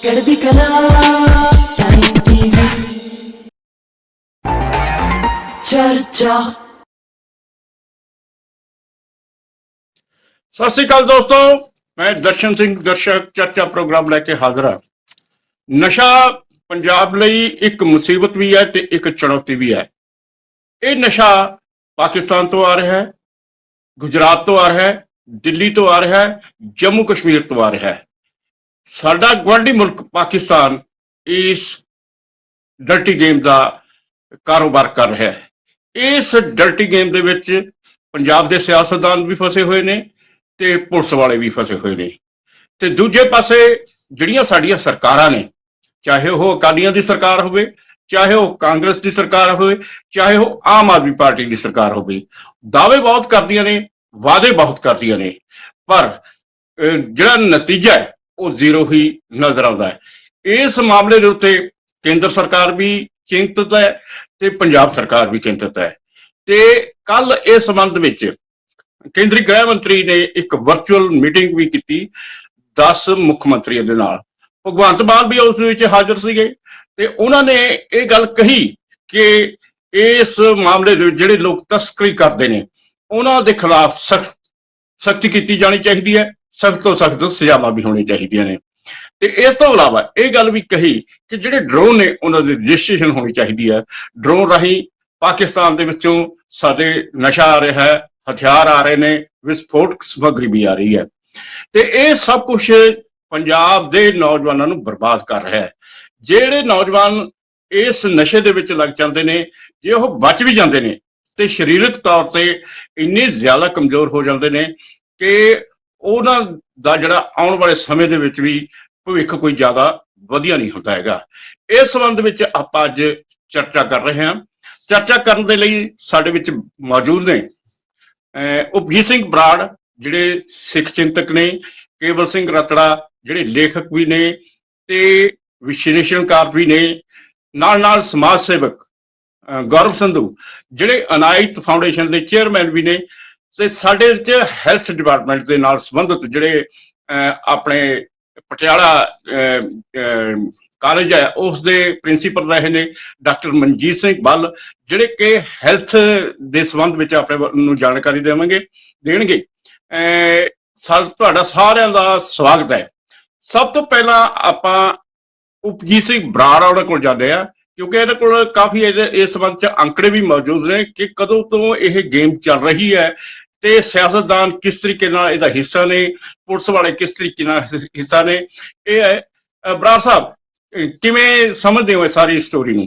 चढ़ती कला time TV चर्चा। सत श्री अकाल दोस्तों, मैं दर्शन सिंह दर्शक चर्चा प्रोग्राम लैके हाजिर हाँ। नशा पंजाब लई एक मुसीबत भी है ते एक चुनौती भी है। ये नशा पाकिस्तान तो आ रहा है, गुजरात तो आ रहा है, दिल्ली तो आ रहा है, जम्मू कश्मीर तो आ रहा है। साडा गुआढ़ी मुल्क पाकिस्तान इस डर्टी गेम का कारोबार कर रहा है। इस डर्टी गेम दे विच पंजाब दे सियासतदान भी फसे हुए ने ते पुलिस वाले भी फसे हुए ने ते दूजे पासे जिहड़ियां साडीआं सरकारां ने, चाहे वह अकालियां दी सरकार होवे, चाहे वह कांग्रेस की सरकार हो, चाहे वह आम आदमी पार्टी की सरकार हो, दावे बहुत करदियां ने, वादे बहुत करदियां ने, पर जिहड़ा नतीजा है वह जीरो ही नजर आता है। इस मामले के उत्ते केंद्र सरकार भी चिंतित है ते पंजाब सरकार भी चिंतित है। ते कल इस संबंध में केंद्रीय गृह मंत्री ने एक वर्चुअल मीटिंग भी की 10 मुख मंत्रियों के नाल। भगवंत मान भी उस हाजिर सीगे ते उन्होंने ये गल कही कि इस मामले दे जिहड़े लोग तस्करी करते हैं उन्हों के खिलाफ सख्ती की जानी चाहिए है, सख्त तो सख्त सजावां भी होनी चाहिए ने। ते इस तो इलावा ये गल भी कही कि जिहड़े ड्रोन ने उन्होंने रजिस्ट्रेशन होनी चाहिए है। ड्रोन राही पाकिस्तान दे विचों साडे नशा आ रहा है, हथियार आ रहे हैं, विस्फोटक समग्री भी आ रही है। ते ये सब कुछ पंजाब दे नौजवानों नूं बर्बाद कर रहा है। जिहड़े नौजवान इस नशे दे विच लग जांदे ने, जे ओह बच भी जांदे ने ते शरीरक तौर ते इन्ने ज्यादा कमजोर हो जांदे ने कि उन्हां दा जिहड़ा आउण वाले समय दे विच भी भविख कोई ज्यादा वधिया नहीं होता हैगा। इस संबंध में आपां अज चर्चा कर रहे हैं। चर्चा करने दे लई साडे विच मौजूद ने उपजीत सिंह बराड़ जिहड़े सिख चिंतक ने, केवल सिंह रतड़ा जिहड़े लेखक भी ने ते विश्लेषणकार भी ने, नाल नाल समाज सेवक गौरव संधू जिहड़े अनायत फाउंडेशन के चेयरमैन भी ने ते साडे हैल्थ डिपार्टमेंट के नाल संबंधित जिहड़े अपने पटियाला कॉलेज है उस दे प्रिंसीपल रहे ने डॉक्टर मनजीत सिंह बल, जिहड़े कि हैल्थ के संबंध में अपने जानकारी देणगे। तुहाडा सारिआं दा स्वागत है। सब तो पहला आपां उपजीत सिंह बराड़ उन्हां कोल जांदे आ क्योंकि इन्हां कोल काफी इस संबंध च आंकड़े भी मौजूद ने कि कदों तो यह गेम चल रही है ते सियासतदान किस तरीके नाल इहदा हिस्सा ने, पुलिस वाले किस तरीके नाल हिस्सा ने। बराड़ साहब किवें समझदे हो सारी स्टोरी नूं?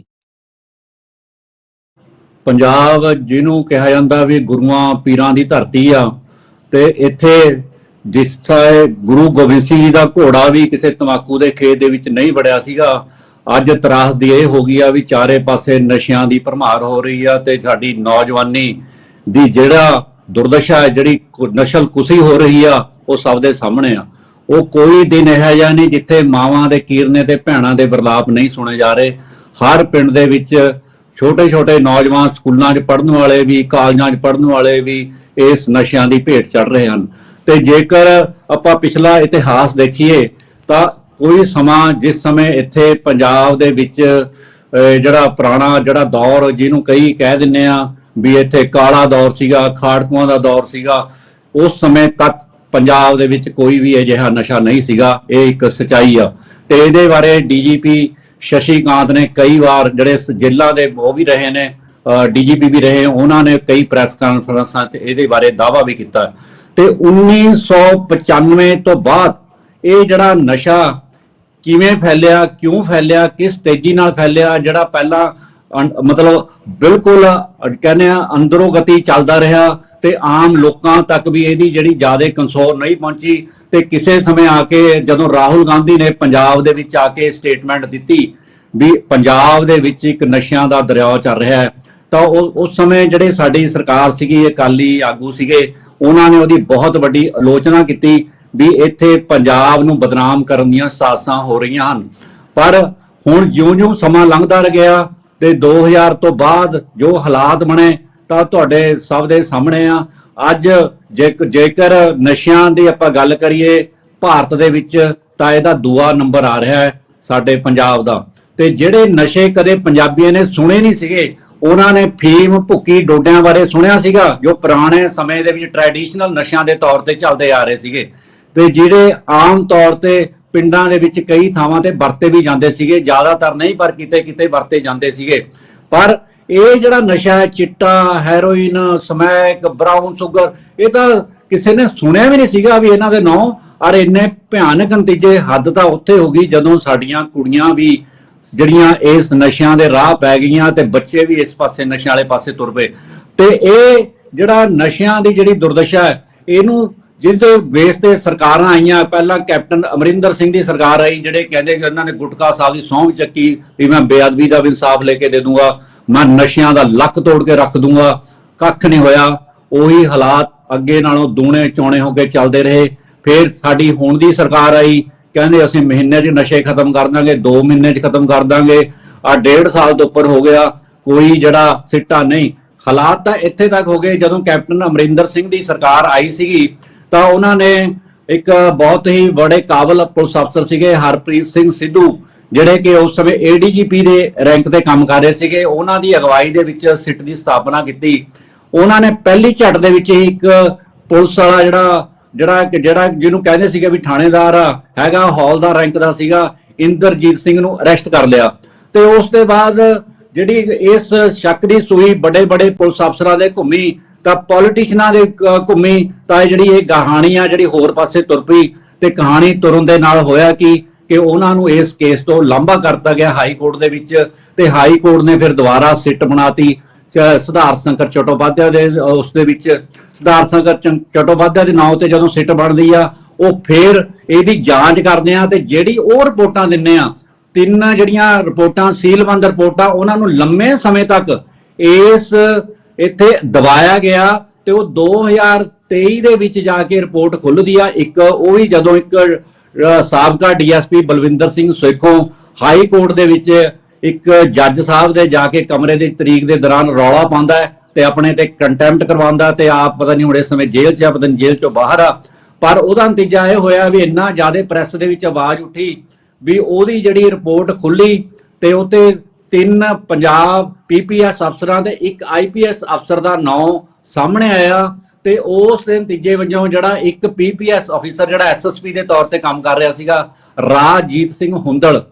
पंजाब जिन्हों कहा जाता भी गुरुआं पीरां दी धरती आ ते इत्थे जिस तरह गुरु गोबिंद सिंह जी का घोड़ा भी किसी तंबाकू के खेत दे विच नहीं वड़िया सीगा, अज त्रासदी ये हो गई आ भी चारे पासे नशियां दी भरमार हो रही आ ते साडी नौजवानी दी जिहड़ा दुर्दशा है, जिहड़ी नशल कुसी हो रही आ, वो सब दे सामने आ। वो कोई दिन इहो जिहा नहीं जिथे मावां दे कीरने ते भैणां दे विरलाप नहीं सुने जा रहे। हर पिंड दे विच छोटे छोटे नौजवान स्कूलों च पढ़न वाले भी, कालजां च पढ़न वाले भी इस नशियां दी भेट चढ़ रहे हैं। ते जेकर आपां पिछला इतिहास देखीए तां कोई समा जिस समय इत्थे पंजाब दे विच जिहड़ा पुराना जिहड़ा दौर जिहनूं कई कह दिंदे आ भी इत्थे काला दौर सीगा, खाड़कुआं दा दौर सीगा, उस समय तक पंजाब दे विच कोई भी अजिहा नशा नहीं सीगा। ये एक सच्चाई आ ते इहदे बारे DGP शशि कांत ने कई बार जिहड़े जेलां दे वो भी रहे ने, DGP भी रहे, उन्होंने कई प्रैस कानफ्रेंसां ते इहदे बारे दावा भी किया। ते 1995 तो बाद ये जिहड़ा नशा किवें फैलिया, क्यों फैलिया, किस तेजी नाल फैलिया, जिहड़ा पहला मतलब बिल्कुल कहने अंदरों गति चलदा रहा ते आम लोकां तक भी इहदी जिहड़ी ज्यादा कंसोर नहीं पहुंची। ते किसी समय आके जदों राहुल गांधी ने पंजाब दे विच आके स्टेटमेंट दित्ती भी पंजाब दे विच एक नशियां दा दरिया चल रहा है, तो उस समय जिहड़े साडी सरकार सीगी, अकाली आगू सीगे, उन्होंने उहदी बहुत वड्डी आलोचना की भी इत्थे पंजाब नूं बदनाम करन दीयां साजिशां हो रही हैं। पर हुण जिउं-जिउं समां लंघदा गया ते 2000 तो बाद जो हालात बने तां तुहाडे सब दे सामने आ। अज जेकर नशियां दी आपां गल करिए भारत दे विच तां इहदा दूआ नंबर आ रहा है ਸਾਡੇ ਪੰਜਾਬ ਦਾ। ਤੇ ਜਿਹੜੇ ਨਸ਼ੇ ਕਦੇ ਪੰਜਾਬੀਆਂ ਨੇ ਸੁਣੇ ਨਹੀਂ ਸੀਗੇ, ਉਹਨਾਂ ਨੇ ਫੀਮ, ਭੁੱਕੀ, ਡੋਡਿਆਂ ਬਾਰੇ ਸੁਣਿਆ ਸੀਗਾ, ਜੋ ਪੁਰਾਣੇ ਸਮੇਂ ਦੇ ਵਿੱਚ ਟ੍ਰੈਡੀਸ਼ਨਲ ਨਸ਼ਿਆਂ ਦੇ ਤੌਰ ਤੇ ਚੱਲਦੇ ਆ ਰਹੇ ਸੀਗੇ, ਤੇ ਜਿਹੜੇ ਆਮ ਤੌਰ ਤੇ ਪਿੰਡਾਂ ਦੇ ਵਿੱਚ ਕਈ ਥਾਵਾਂ ਤੇ ਵਰਤੇ ਵੀ ਜਾਂਦੇ ਸੀਗੇ, ਜ਼ਿਆਦਾਤਰ ਨਹੀਂ ਪਰ ਕਿਤੇ ਕਿਤੇ ਵਰਤੇ ਜਾਂਦੇ ਸੀਗੇ। ਪਰ ਇਹ ਜਿਹੜਾ ਨਸ਼ਾ ਹੈ, ਚਿੱਟਾ, ਹੈਰੋਇਨ, ਸਮੈਕ, ਬਰਾਊਨ ਸ਼ੂਗਰ, ਇਹ ਤਾਂ ਕਿਸੇ ਨੇ ਸੁਣਿਆ ਵੀ ਨਹੀਂ ਸੀਗਾ ਵੀ ਇਹਨਾਂ ਦੇ ਨਾਂ। ਔਰ ਇੰਨੇ ਭਿਆਨਕ ਨਤੀਜੇ ਹੱਦ ਤਾਂ ਉੱਥੇ ਹੋ ਗਈ ਜਦੋਂ ਸਾਡੀਆਂ ਕੁੜੀਆਂ ਵੀ ਜਿਹੜੀਆਂ ਇਸ ਨਸ਼ਿਆਂ ਦੇ ਰਾਹ ਪੈ ਗਈਆਂ ਤੇ ਬੱਚੇ ਵੀ ਇਸ ਪਾਸੇ ਨਸ਼ਿਆਂ ਵਾਲੇ ਪਾਸੇ ਤੁਰ ਪਏ। ਤੇ ਇਹ ਜਿਹੜਾ ਨਸ਼ਿਆਂ ਦੀ ਜਿਹੜੀ ਦੁਰਦਸ਼ਾ ਹੈ, ਇਹਨੂੰ ਜਿਹਦੇ ਬੇਸ ਤੇ ਸਰਕਾਰਾਂ ਆਈਆਂ, ਪਹਿਲਾਂ ਕੈਪਟਨ ਅਮਰਿੰਦਰ ਸਿੰਘ ਦੀ ਸਰਕਾਰ ਆਈ, ਜਿਹੜੇ ਕਹਿੰਦੇ ਕਿ ਉਹਨਾਂ ਨੇ ਗੁਟਕਾ ਸਾਹਿਬ ਦੀ ਸਹੁੰ ਚੱਕੀ ਵੀ ਮੈਂ ਬੇਅਦਬੀ ਦਾ ਵੀ ਇਨਸਾਫ ਲੈ ਕੇ ਦੇ ਦੂੰਗਾ, ਮੈਂ ਨਸ਼ਿਆਂ ਦਾ ਲੱਕ ਤੋੜ ਕੇ ਰੱਖ ਦੂੰਗਾ। ਕੱਖ ਨਹੀਂ ਹੋਇਆ, ਉਹੀ ਹਾਲਾਤ ਅੱਗੇ ਨਾਲੋਂ ਦੂਣੇ ਚੌਣੇ ਹੋ ਕੇ ਚੱਲਦੇ ਰਹੇ। ਫਿਰ ਸਾਡੀ ਹੁਣ ਦੀ ਸਰਕਾਰ ਆਈ, ਕਹਿੰਦੇ ਅਸੀਂ ਮਹੀਨੇ 'ਚ ਨਸ਼ੇ ਖਤਮ ਕਰ ਦਾਂਗੇ, 2 ਮਹੀਨੇ 'ਚ ਖਤਮ ਕਰ ਦਾਂਗੇ। ਆ 1.5 ਸਾਲ ਤੋਂ ਉੱਪਰ ਹੋ ਗਿਆ, ਕੋਈ ਜਿਹੜਾ ਸਿੱਟਾ ਨਹੀਂ। ਹਾਲਾਤ ਤਾਂ ਇੱਥੇ ਤੱਕ ਹੋ ਗਏ, ਜਦੋਂ ਕੈਪਟਨ ਅਮਰਿੰਦਰ ਸਿੰਘ ਦੀ ਸਰਕਾਰ ਆਈ ਸੀਗੀ ਤਾਂ ਉਹਨਾਂ ਨੇ ਇੱਕ ਬਹੁਤ ਹੀ ਬੜੇ ਕਾਬਲ ਪੁਲਿਸ ਅਫਸਰ ਸੀਗੇ, ਹਰਪ੍ਰੀਤ ਸਿੰਘ ਸਿੱਧੂ, ਜਿਹੜੇ ਕਿ ਉਸ ਸਮੇਂ ADGP ਦੇ ਰੈਂਕ ਤੇ ਕੰਮ ਕਰ ਰਹੇ ਸੀਗੇ, ਉਹਨਾਂ ਦੀ ਅਗਵਾਈ ਦੇ ਵਿੱਚ ਸਿੱਟ ਦੀ ਸਥਾਪਨਾ ਕੀਤੀ। ਉਹਨਾਂ ਨੇ ਪਹਿਲੀ ਝੱਟ ਦੇ ਵਿੱਚ ਹੀ ਇੱਕ ਪੁਲਿਸ ਵਾਲਾ ਜਿਹੜਾ ਜਿਹਨੂੰ ਕਹਿੰਦੇ ਸੀਗੇ ਵੀ ਥਾਣੇਦਾਰ ਹੈਗਾ, ਹੌਲਦਾਰ ਰੈਂਕ ਦਾ ਸੀਗਾ, ਇੰਦਰਜੀਤ ਸਿੰਘ ਨੂੰ ਅਰੈਸਟ ਕਰ ਲਿਆ। ਤੇ ਉਸ ਤੋਂ ਬਾਅਦ ਜਿਹੜੀ ਇਸ ਸ਼ੱਕ ਦੀ ਸੂਈ ਵੱਡੇ ਵੱਡੇ ਪੁਲਿਸ ਅਫਸਰਾਂ ਦੇ ਘੁੰਮੀ, ਤਾਂ ਪੋਲੀਟੀਸ਼ੀਅਨਾਂ ਦੇ ਘੁੰਮੀ, ਤਾਂ ਜਿਹੜੀ ਇਹ ਕਹਾਣੀ ਆ ਜਿਹੜੀ ਹੋਰ ਪਾਸੇ ਤੁਰ ਪਈ। ਤੇ ਕਹਾਣੀ ਤੁਰਨ ਦੇ ਨਾਲ ਹੋਇਆ ਕਿ ਉਹਨਾਂ ਨੂੰ ਇਸ ਕੇਸ ਤੋਂ ਲਾਂਭਾ ਕਰਤਾ ਗਿਆ ਹਾਈ ਕੋਰਟ ਦੇ ਵਿੱਚ, ਤੇ ਹਾਈ ਕੋਰਟ ਨੇ ਫਿਰ ਦੁਬਾਰਾ ਸਿੱਟ ਬਣਾਤੀ ਸਿਧਾਰਥ ਸ਼ੰਕਰ ਚਟੋਪਾਧਿਆਏ ਦੇ। ਉਸ ਦੇ ਵਿੱਚ ਸਿਧਾਰਥ ਸ਼ੰਕਰ ਚਟੋਪਾਧਿਆਏ ਦੇ ਨਾਂ ਤੇ ਜਦੋਂ ਸਿੱਟ ਬਣਦੀ ਆ, ਉਹ ਫਿਰ ਇਹਦੀ ਜਾਂਚ ਕਰਦੇ ਆ, ਤੇ ਜਿਹੜੀ ਉਹ ਰਿਪੋਰਟਾਂ ਦਿੰਨੇ ਆ, 3 ਜਿਹੜੀਆਂ ਰਿਪੋਰਟਾਂ ਸੀਲਬੰਦ ਰਿਪੋਰਟਾਂ, ਉਹਨਾਂ ਨੂੰ ਲੰਮੇ ਸਮੇਂ ਤੱਕ ਇੱਥੇ ਦਬਾਇਆ ਗਿਆ। ਤੇ ਉਹ 2023 ਦੇ ਵਿੱਚ ਜਾ ਕੇ ਰਿਪੋਰਟ ਖੁੱਲਦੀ ਆ। ਇੱਕ ਉਹ ਵੀ ਜਦੋਂ ਇੱਕ ਸਾਬਕਾ DSP Balwinder Singh Sekhon high court ਦੇ ਵਿੱਚ ਇੱਕ ਜੱਜ ਸਾਹਿਬ ਦੇ ਜਾ ਕੇ ਕਮਰੇ ਦੀ ਤਰੀਕ ਦੇ ਦੌਰਾਨ ਰੌਲਾ ਪਾਉਂਦਾ ਹੈ ਤੇ ਆਪਣੇ ਤੇ ਕੰਟੈਂਪਟ ਕਰਵਾਉਂਦਾ, ਤੇ ਆਪ ਪਤਾ ਨਹੀਂ ਹੁਣ ਇਸ ਸਮੇਂ ਜੇਲ੍ਹ 'ਚ ਆ, ਪਤਾ ਨਹੀਂ ਜੇਲ੍ਹ 'ਚੋਂ ਬਾਹਰ ਆ। ਪਰ ਉਹਦਾ ਨਤੀਜਾ ਇਹ ਹੋਇਆ ਵੀ ਇੰਨਾ ਜ਼ਿਆਦਾ ਪ੍ਰੈਸ ਦੇ ਵਿੱਚ ਆਵਾਜ਼ ਉੱਠੀ ਵੀ ਉਹਦੀ ਜਿਹੜੀ ਰਿਪੋਰਟ ਖੁੱਲੀ, ਤੇ ਉੱਤੇ 3 ਪੰਜਾਬ PPS ਅਫਸਰਾਂ ਤੇ 1 IPS ਅਫਸਰ ਦਾ ਨਾਂ ਸਾਹਮਣੇ ਆਇਆ। ਤੇ ਉਸ ਦੇ ਨਤੀਜੇ ਵਜੋਂ ਜਿਹੜਾ ਇੱਕ PPS ਅਫਸਰ ਜਿਹੜਾ SSP ਦੇ ਤੌਰ ਤੇ ਕੰਮ ਕਰ ਰਿਹਾ ਸੀਗਾ, ਰਾਜਜੀਤ ਸਿੰਘ ਹੁੰਦਲ,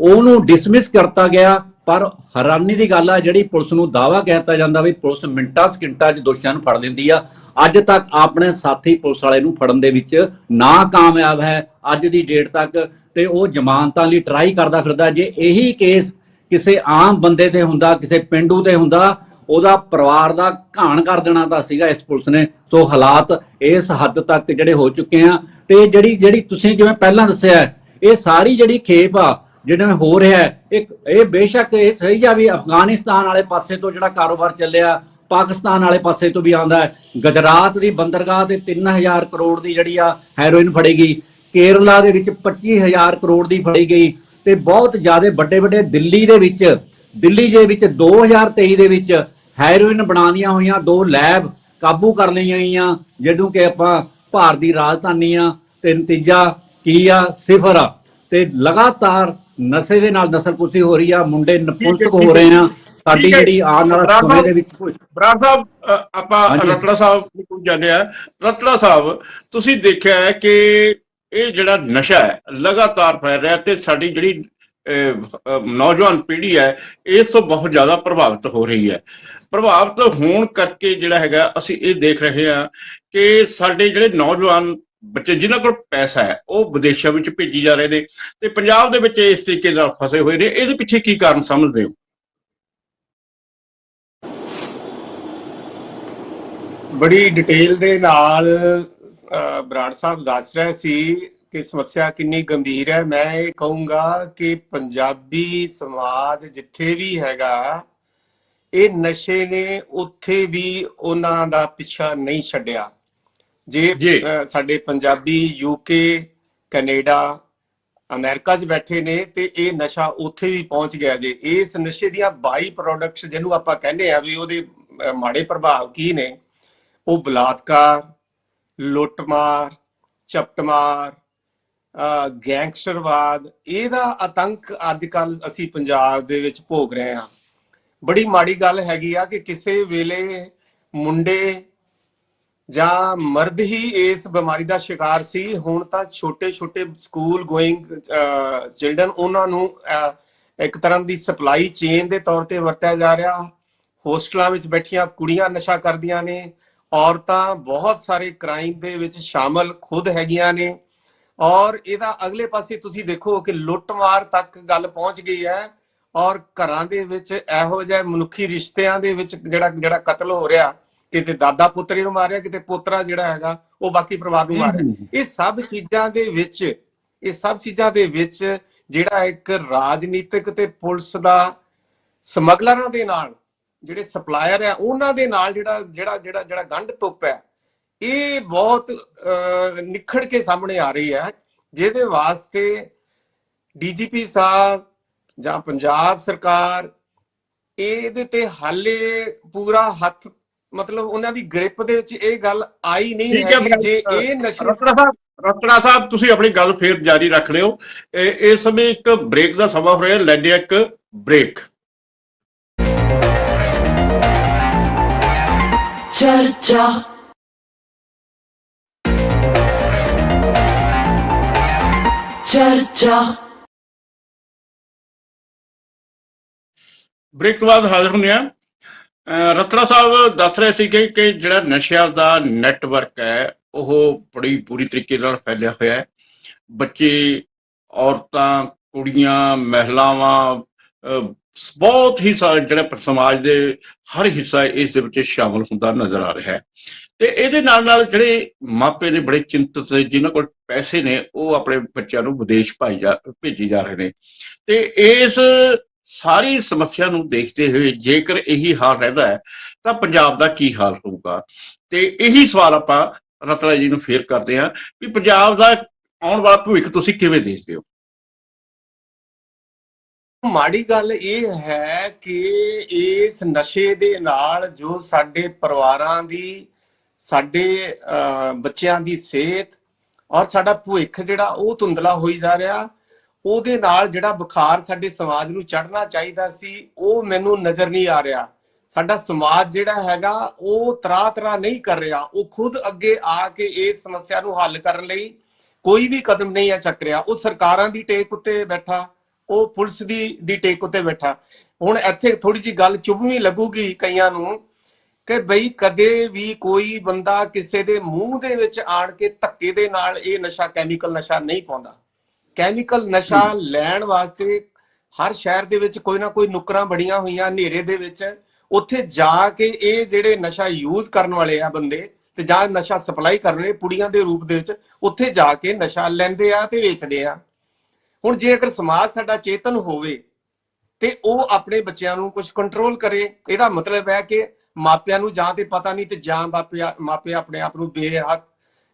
ਉਹਨੂੰ ਡਿਸਮਿਸ ਕਰਤਾ ਗਿਆ। ਪਰ ਹੈਰਾਨੀ ਦੀ ਗੱਲ ਆ, ਜਿਹੜੀ ਪੁਲਿਸ ਨੂੰ ਦਾਅਵਾ ਕਹਿਤਾ ਜਾਂਦਾ ਵੀ ਪੁਲਿਸ ਮਿੰਟਾਂ ਸਕਿੰਟਾਂ 'ਚ ਦੋਸ਼ੀਆਂ ਨੂੰ ਫੜ ਲੈਂਦੀ ਆ, ਅੱਜ ਤੱਕ ਆਪਣੇ ਸਾਥੀ ਪੁਲਿਸ ਵਾਲੇ ਨੂੰ ਫੜਨ ਦੇ ਵਿੱਚ ਨਾਕਾਮਯਾਬ ਹੈ ਅੱਜ ਦੀ ਡੇਟ ਤੱਕ। ਤੇ ਉਹ ਜ਼ਮਾਨਤਾਂ ਲਈ ਟਰਾਈ ਕਰਦਾ ਫਿਰਦਾ। ਜੇ ਇਹੀ ਕੇਸ ਕਿਸੇ ਆਮ ਬੰਦੇ ਤੇ ਹੁੰਦਾ, ਕਿਸੇ ਪਿੰਡੂ ਤੇ ਹੁੰਦਾ, ਉਹਦਾ ਪਰਿਵਾਰ ਦਾ ਘਾਣ ਕਰ ਦੇਣਾ ਤਾਂ ਸੀਗਾ ਇਸ ਪੁਲਿਸ ਨੇ। ਸੋ ਹਾਲਾਤ ਇਸ ਹੱਦ ਤੱਕ ਜਿਹੜੇ ਹੋ ਚੁੱਕੇ ਆ। ਤੇ ਜਿਹੜੀ ਤੁਸੀਂ ਜਿਵੇਂ ਪਹਿਲਾਂ ਦੱਸਿਆ, ਇਹ ਸਾਰੀ ਜਿਹੜੀ ਖੇਪ ਆ ਜਿਹੜਾ ਹੋ ਰਿਹਾ, ਇਹ ਬੇਸ਼ੱਕ ਇਹ ਸਹੀ ਆ ਵੀ ਅਫਗਾਨਿਸਤਾਨ ਵਾਲੇ ਪਾਸੇ ਤੋਂ ਜਿਹੜਾ ਕਾਰੋਬਾਰ ਚੱਲਿਆ, ਪਾਕਿਸਤਾਨ ਵਾਲੇ ਪਾਸੇ ਤੋਂ ਵੀ ਆਉਂਦਾ ਹੈ। ਗੁਜਰਾਤ ਦੀ ਬੰਦਰਗਾਹ ਤੇ 3000 ਕਰੋੜ ਦੀ ਜਿਹੜੀ ਆ ਹੈਰੋਇਨ ਫੜੀ ਗਈ, ਕੇਰਲਾ ਦੇ ਵਿੱਚ 25000 ਕਰੋੜ ਦੀ ਫੜੀ ਗਈ। ਤੇ ਬਹੁਤ ਜ਼ਿਆਦਾ ਵੱਡੇ ਦਿੱਲੀ ਦੇ ਵਿੱਚ 2023 ਦੇ ਵਿੱਚ ਹੈਰੋਇਨ ਬਣਾਉਣੀਆਂ ਹੋਈਆਂ 2 ਲੈਬ ਕਾਬੂ ਕਰ ਲਈਆਂ ਗਈਆਂ, ਜਿਹਨੂੰ ਕਿ ਆਪਾਂ ਭਾਰਤ ਦੀ ਰਾਜਧਾਨੀ ਆ। ਤੇ ਨਤੀਜਾ ਕੀ ਆ? 0 ਆ। ਤੇ ਲਗਾਤਾਰ ਨਸ਼ੇ ਦੇ ਨਾਲ ਨਸਲਕੁਸ਼ੀ ਹੋ ਰਹੀ ਆ, ਮੁੰਡੇ ਨਪੁੰਸਕ ਹੋ ਰਹੇ ਆ। ਸਾਡੀ ਜਿਹੜੀ ਆਉਣ ਵਾਲੇ ਸਮੇਂ ਦੇ ਵਿੱਚ ਬਰਾੜ ਸਾਹਿਬ, ਆਪਾਂ ਰਤਲਾ ਸਾਹਿਬ ਕੋਲ ਜਾਂਦੇ ਆ। ਰਤਲਾ ਸਾਹਿਬ, ਤੁਸੀਂ ਦੇਖਿਆ ਹੈ ਕਿ ਇਹ ਜਿਹੜਾ ਨਸ਼ਾ ਹੈ ਲਗਾਤਾਰ ਫੈਲ ਰਿਹਾ, ਤੇ ਸਾਡੀ ਜਿਹੜੀ ਨੌਜਵਾਨ ਪੀੜ੍ਹੀ ਹੈ ਇਸ ਤੋਂ ਬਹੁਤ ਜ਼ਿਆਦਾ ਪ੍ਰਭਾਵਿਤ ਹੋ ਰਹੀ ਹੈ। ਪ੍ਰਭਾਵਿਤ ਹੋਣ ਕਰਕੇ ਜਿਹੜਾ ਹੈਗਾ, ਅਸੀਂ ਇਹ ਦੇਖ ਰਹੇ ਹਾਂ ਕਿ ਸਾਡੇ ਜਿਹੜੇ ਨੌਜਵਾਨ ਬੱਚੇ ਜਿਨ੍ਹਾਂ ਕੋਲ ਪੈਸਾ ਹੈ ਉਹ ਵਿਦੇਸ਼ਾਂ ਵਿੱਚ ਭੇਜੀ ਜਾ ਰਹੇ ਨੇ, ਤੇ ਪੰਜਾਬ ਦੇ ਵਿੱਚ ਇਸ ਤਰੀਕੇ ਨਾਲ ਫਸੇ ਹੋਏ ਨੇ। ਇਹਦੇ ਪਿੱਛੇ ਕੀ ਕਾਰਨ ਸਮਝਦੇ ਹੋ? ਬੜੀ ਡਿਟੇਲ ਦੇ ਨਾਲ ਬਰਾੜ ਸਾਹਿਬ ਦੱਸ ਰਹੇ ਸੀ ਕਿ ਸਮੱਸਿਆ ਕਿੰਨੀ ਗੰਭੀਰ ਹੈ। ਮੈਂ ਇਹ ਕਹੂੰਗਾ ਕਿ ਪੰਜਾਬੀ ਸਮਾਜ ਜਿੱਥੇ ਵੀ ਹੈਗਾ, ਇਹ ਨਸ਼ੇ ਨੇ ਉੱਥੇ ਵੀ ਉਹਨਾਂ ਦਾ ਪਿੱਛਾ ਨਹੀਂ ਛੱਡਿਆ। ਜੇ ਸਾਡੇ ਪੰਜਾਬੀ UK, ਕੈਨੇਡਾ, ਅਮਰੀਕਾ 'ਚ ਬੈਠੇ ਨੇ ਤੇ ਇਹ ਨਸ਼ਾ ਉੱਥੇ ਵੀ ਪਹੁੰਚ ਗਿਆ। ਜੇ ਇਸ ਨਸ਼ੇ ਦੀਆਂ ਬਾਈ ਪ੍ਰੋਡਕਟਸ ਜਿਹਨੂੰ ਆਪਾਂ ਕਹਿੰਦੇ ਆ ਵੀ ਉਹਦੇ ਮਾੜੇ ਪ੍ਰਭਾਵ ਕੀ ਨੇ, ਉਹ ਬਲਾਤਕਾਰ, ਲੁੱਟਮਾਰ, ਝਪਟਮਾਰ, ਗੈਂਗਸਟਰਵਾਦ, ਇਹਦਾ ਆਤੰਕ ਅੱਜ ਕੱਲ ਅਸੀਂ ਪੰਜਾਬ ਦੇ ਵਿੱਚ ਭੋਗ ਰਹੇ ਹਾਂ। ਬੜੀ ਮਾੜੀ ਗੱਲ ਹੈਗੀ ਆ ਕਿ ਕਿਸੇ ਵੇਲੇ ਮੁੰਡੇ ਜਾਂ ਮਰਦ ਹੀ ਇਸ ਬਿਮਾਰੀ ਦਾ ਸ਼ਿਕਾਰ ਸੀ, ਹੁਣ ਤਾਂ ਛੋਟੇ ਛੋਟੇ ਸਕੂਲ ਗੋਇੰਗ ਚਿਲਡਰਨ, ਉਹਨਾਂ ਨੂੰ ਇੱਕ ਤਰ੍ਹਾਂ ਦੀ ਸਪਲਾਈ ਚੇਨ ਦੇ ਤੌਰ ਤੇ ਵਰਤਿਆ ਜਾ ਰਿਹਾ। ਹੋਸਟਲਾਂ ਵਿੱਚ ਬੈਠੀਆਂ ਕੁੜੀਆਂ ਨਸ਼ਾ ਕਰਦੀਆਂ ਨੇ, ਔਰਤਾਂ ਬਹੁਤ ਸਾਰੇ ਕ੍ਰਾਈਮ ਦੇ ਵਿੱਚ ਸ਼ਾਮਲ ਖੁਦ ਹੈਗੀਆਂ ਨੇ। ਔਰ ਇਹਦਾ ਅਗਲੇ ਪਾਸੇ ਤੁਸੀਂ ਦੇਖੋ ਕਿ ਲੁੱਟਮਾਰ ਤੱਕ ਗੱਲ ਪਹੁੰਚ ਗਈ ਹੈ, ਔਰ ਘਰਾਂ ਦੇ ਵਿੱਚ ਇਹੋ ਜਿਹੇ ਮਨੁੱਖੀ ਰਿਸ਼ਤਿਆਂ ਦੇ ਵਿੱਚ ਜਿਹੜਾ ਕਤਲ ਹੋ ਰਿਹਾ, ਕਿਤੇ ਦਾਦਾ ਪੁੱਤਰੇ ਨੂੰ ਮਾਰਿਆ, ਕਿਤੇ ਪੋਤਰਾ ਜਿਹੜਾ ਹੈਗਾ ਉਹ ਬਾਕੀ ਪਰਿਵਾਰ ਨੂੰ ਮਾਰਿਆ। ਇਹ ਸਭ ਚੀਜ਼ਾਂ ਦੇ ਵਿੱਚ ਜਿਹੜਾ ਇੱਕ ਰਾਜਨੀਤਿਕ ਤੇ ਪੁਲਿਸ ਦਾ ਸਮਗਲਰਾਂ ਦੇ ਨਾਲ, ਜਿਹੜੇ ਸਪਲਾਇਰ ਆ ਉਹਨਾਂ ਦੇ ਨਾਲ ਜਿਹੜਾ ਗੰਢ ਤੁੱਪ ਹੈ, ਇਹ ਬਹੁਤ ਨਿਖੜ ਕੇ ਸਾਹਮਣੇ ਆ ਰਹੀ ਹੈ, ਜਿਹਦੇ ਵਾਸਤੇ ਡੀਜੀਪੀ ਸਾਹਿਬ ਜਾਂ ਪੰਜਾਬ ਸਰਕਾਰ ਇਹਦੇ ਤੇ ਹਾਲੇ ਪੂਰਾ ਹੱਥ, ਮਤਲਬ ਉਹਨਾਂ ਦੀ ਗ੍ਰਿਪ ਦੇ ਵਿੱਚ ਇਹ ਗੱਲ ਆਈ ਨਹੀਂ ਹੈ। ਜੇ ਇਹ ਨਸ਼ੇ ਰਤਨਾ ਸਾਹਿਬ ਤੁਸੀਂ ਆਪਣੀ ਗੱਲ ਫੇਰ ਜਾਰੀ ਰੱਖ ਲਿਓ। ਇਸ ਸਮੇਂ ਇੱਕ ਬ੍ਰੇਕ ਦਾ ਸਮਾਂ ਹੋ ਰਿਹਾ, ਲੈਂਦੇ ਇੱਕ ਬ੍ਰੇਕ। ਚਰਚਾ ਚਰਚਾ ਬ੍ਰੇਕ ਤੋਂ ਬਾਅਦ ਹਾਜ਼ਰ ਹੁੰਦੇ ਆ। ਰਤਨਾ ਸਾਹਿਬ ਦੱਸ ਰਹੇ ਸੀ ਕਿ ਜਿਹੜਾ ਨਸ਼ਿਆਂ ਦਾ ਨੈਟਵਰਕ ਹੈ ਉਹ ਬੜੀ ਪੂਰੀ ਤਰੀਕੇ ਨਾਲ ਫੈਲਿਆ ਹੋਇਆ ਹੈ। ਬੱਚੇ, ਔਰਤਾਂ, ਕੁੜੀਆਂ, ਮਹਿਲਾਵਾਂ, ਬਹੁਤ ਹੀ ਜਿਹੜਾ ਸਮਾਜ ਦੇ ਹਰ ਹਿੱਸਾ ਇਸ ਦੇ ਵਿੱਚ ਸ਼ਾਮਲ ਹੁੰਦਾ ਨਜ਼ਰ ਆ ਰਿਹਾ ਹੈ। ਤੇ ਇਹਦੇ ਨਾਲ ਜਿਹੜੇ ਮਾਪੇ ਨੇ ਬੜੇ ਚਿੰਤਤ ਨੇ, ਜਿਨ੍ਹਾਂ ਕੋਲ ਪੈਸੇ ਨੇ, ਉਹ ਆਪਣੇ ਬੱਚਿਆਂ ਨੂੰ ਵਿਦੇਸ਼ ਭੇਜੀ ਜਾ ਰਹੇ ਨੇ। ਤੇ ਇਸ ਸਾਰੀ ਸਮੱਸਿਆ ਨੂੰ ਦੇਖਦੇ ਹੋਏ ਜੇਕਰ ਇਹੀ ਹਾਲ ਰਹਿੰਦਾ ਹੈ ਤਾਂ ਪੰਜਾਬ ਦਾ ਕੀ ਹਾਲ ਹੋਊਗਾ? ਤੇ ਇਹੀ ਸਵਾਲ ਆਪਾਂ ਰਤਨਾ ਜੀ ਨੂੰ ਫੇਰ ਕਰਦੇ ਹਾਂ ਵੀ ਪੰਜਾਬ ਦਾ ਆਉਣ ਵਾਲਾ ਭਵਿੱਖ ਤੁਸੀਂ ਕਿਵੇਂ ਦੇਖਦੇ ਹੋ? ਮਾੜੀ ਗੱਲ ਇਹ ਹੈ ਕਿ ਇਸ ਨਸ਼ੇ ਦੇ ਨਾਲ ਜੋ ਸਾਡੇ ਪਰਿਵਾਰਾਂ ਦੀ, ਸਾਡੇ ਬੱਚਿਆਂ ਦੀ ਸਿਹਤ ਔਰ ਸਾਡਾ ਭਵਿੱਖ ਜਿਹੜਾ ਉਹ ਧੁੰਦਲਾ ਹੋਈ ਜਾ ਰਿਹਾ, ਉਹਦੇ ਨਾਲ ਜਿਹੜਾ ਬੁਖਾਰ ਸਾਡੇ ਸਮਾਜ ਨੂੰ ਚੜ੍ਹਨਾ ਚਾਹੀਦਾ ਸੀ ਉਹ ਮੈਨੂੰ ਨਜ਼ਰ ਨਹੀਂ ਆ ਰਿਹਾ। ਸਾਡਾ ਸਮਾਜ ਜਿਹੜਾ ਹੈਗਾ ਉਹ ਤਰਾ ਨਹੀਂ ਕਰ ਰਿਹਾ, ਉਹ ਖੁਦ ਅੱਗੇ ਆ ਕੇ ਇਸ ਸਮੱਸਿਆ ਨੂੰ ਹੱਲ ਕਰਨ ਲਈ ਕੋਈ ਵੀ ਕਦਮ ਨਹੀਂ ਚੱਕ ਰਿਹਾ। ਉਹ ਸਰਕਾਰਾਂ ਦੀ ਟੇਕ ਉੱਤੇ ਬੈਠਾ, ਉਹ ਪੁਲਿਸ ਦੀ ਟੇਕ ਉੱਤੇ ਬੈਠਾ। ਹੁਣ ਇੱਥੇ ਥੋੜੀ ਜਿਹੀ ਗੱਲ ਚੁਭਵੀਂ ਲੱਗੂਗੀ ਕਈਆਂ ਨੂੰ ਕਿ ਬਈ ਕਦੇ ਵੀ ਕੋਈ ਬੰਦਾ ਕਿਸੇ ਦੇ ਮੂੰਹ ਦੇ ਵਿੱਚ ਆਣ ਕੇ ਧੱਕੇ ਦੇ ਨਾਲ ਇਹ ਨਸ਼ਾ, ਕੈਮੀਕਲ ਨਸ਼ਾ ਨਹੀਂ ਪਾਉਂਦਾ। ਕੈਮੀਕਲ ਨਸ਼ਾ ਲੈਣ ਵਾਸਤੇ ਹਰ ਸ਼ਹਿਰ ਦੇ ਵਿੱਚ ਕੋਈ ਨਾ ਕੋਈ ਨੁੱਕਰਾਂ ਬੜੀਆਂ ਹੋਈਆਂ ਹਨੇਰੇ ਦੇ ਵਿੱਚ, ਉੱਥੇ ਜਾ ਕੇ ਇਹ ਜਿਹੜੇ ਨਸ਼ਾ ਯੂਜ਼ ਕਰਨ ਵਾਲੇ ਆ ਬੰਦੇ ਤੇ ਜਾਂ ਨਸ਼ਾ ਸਪਲਾਈ ਕਰਨੇ ਪੁੜੀਆਂ ਦੇ ਰੂਪ ਦੇ ਵਿੱਚ, ਉੱਥੇ ਜਾ ਕੇ ਨਸ਼ਾ ਲੈਂਦੇ ਆ ਤੇ ਵੇਚਦੇ ਆ। ਹੁਣ ਜੇ ਅਗਰ ਸਮਾਜ ਸਾਡਾ ਚੇਤਨ ਹੋਵੇ ਤੇ ਉਹ ਆਪਣੇ ਬੱਚਿਆਂ ਨੂੰ ਕੁਝ ਕੰਟਰੋਲ ਕਰੇ, ਇਹਦਾ ਮਤਲਬ ਹੈ ਕਿ ਮਾਪਿਆਂ ਨੂੰ ਜਾਂ ਤੇ ਪਤਾ ਨਹੀਂ ਤੇ ਜਾਂ ਮਾਪੇ ਆਪਣੇ ਆਪ ਨੂੰ ਬੇਹੱਦ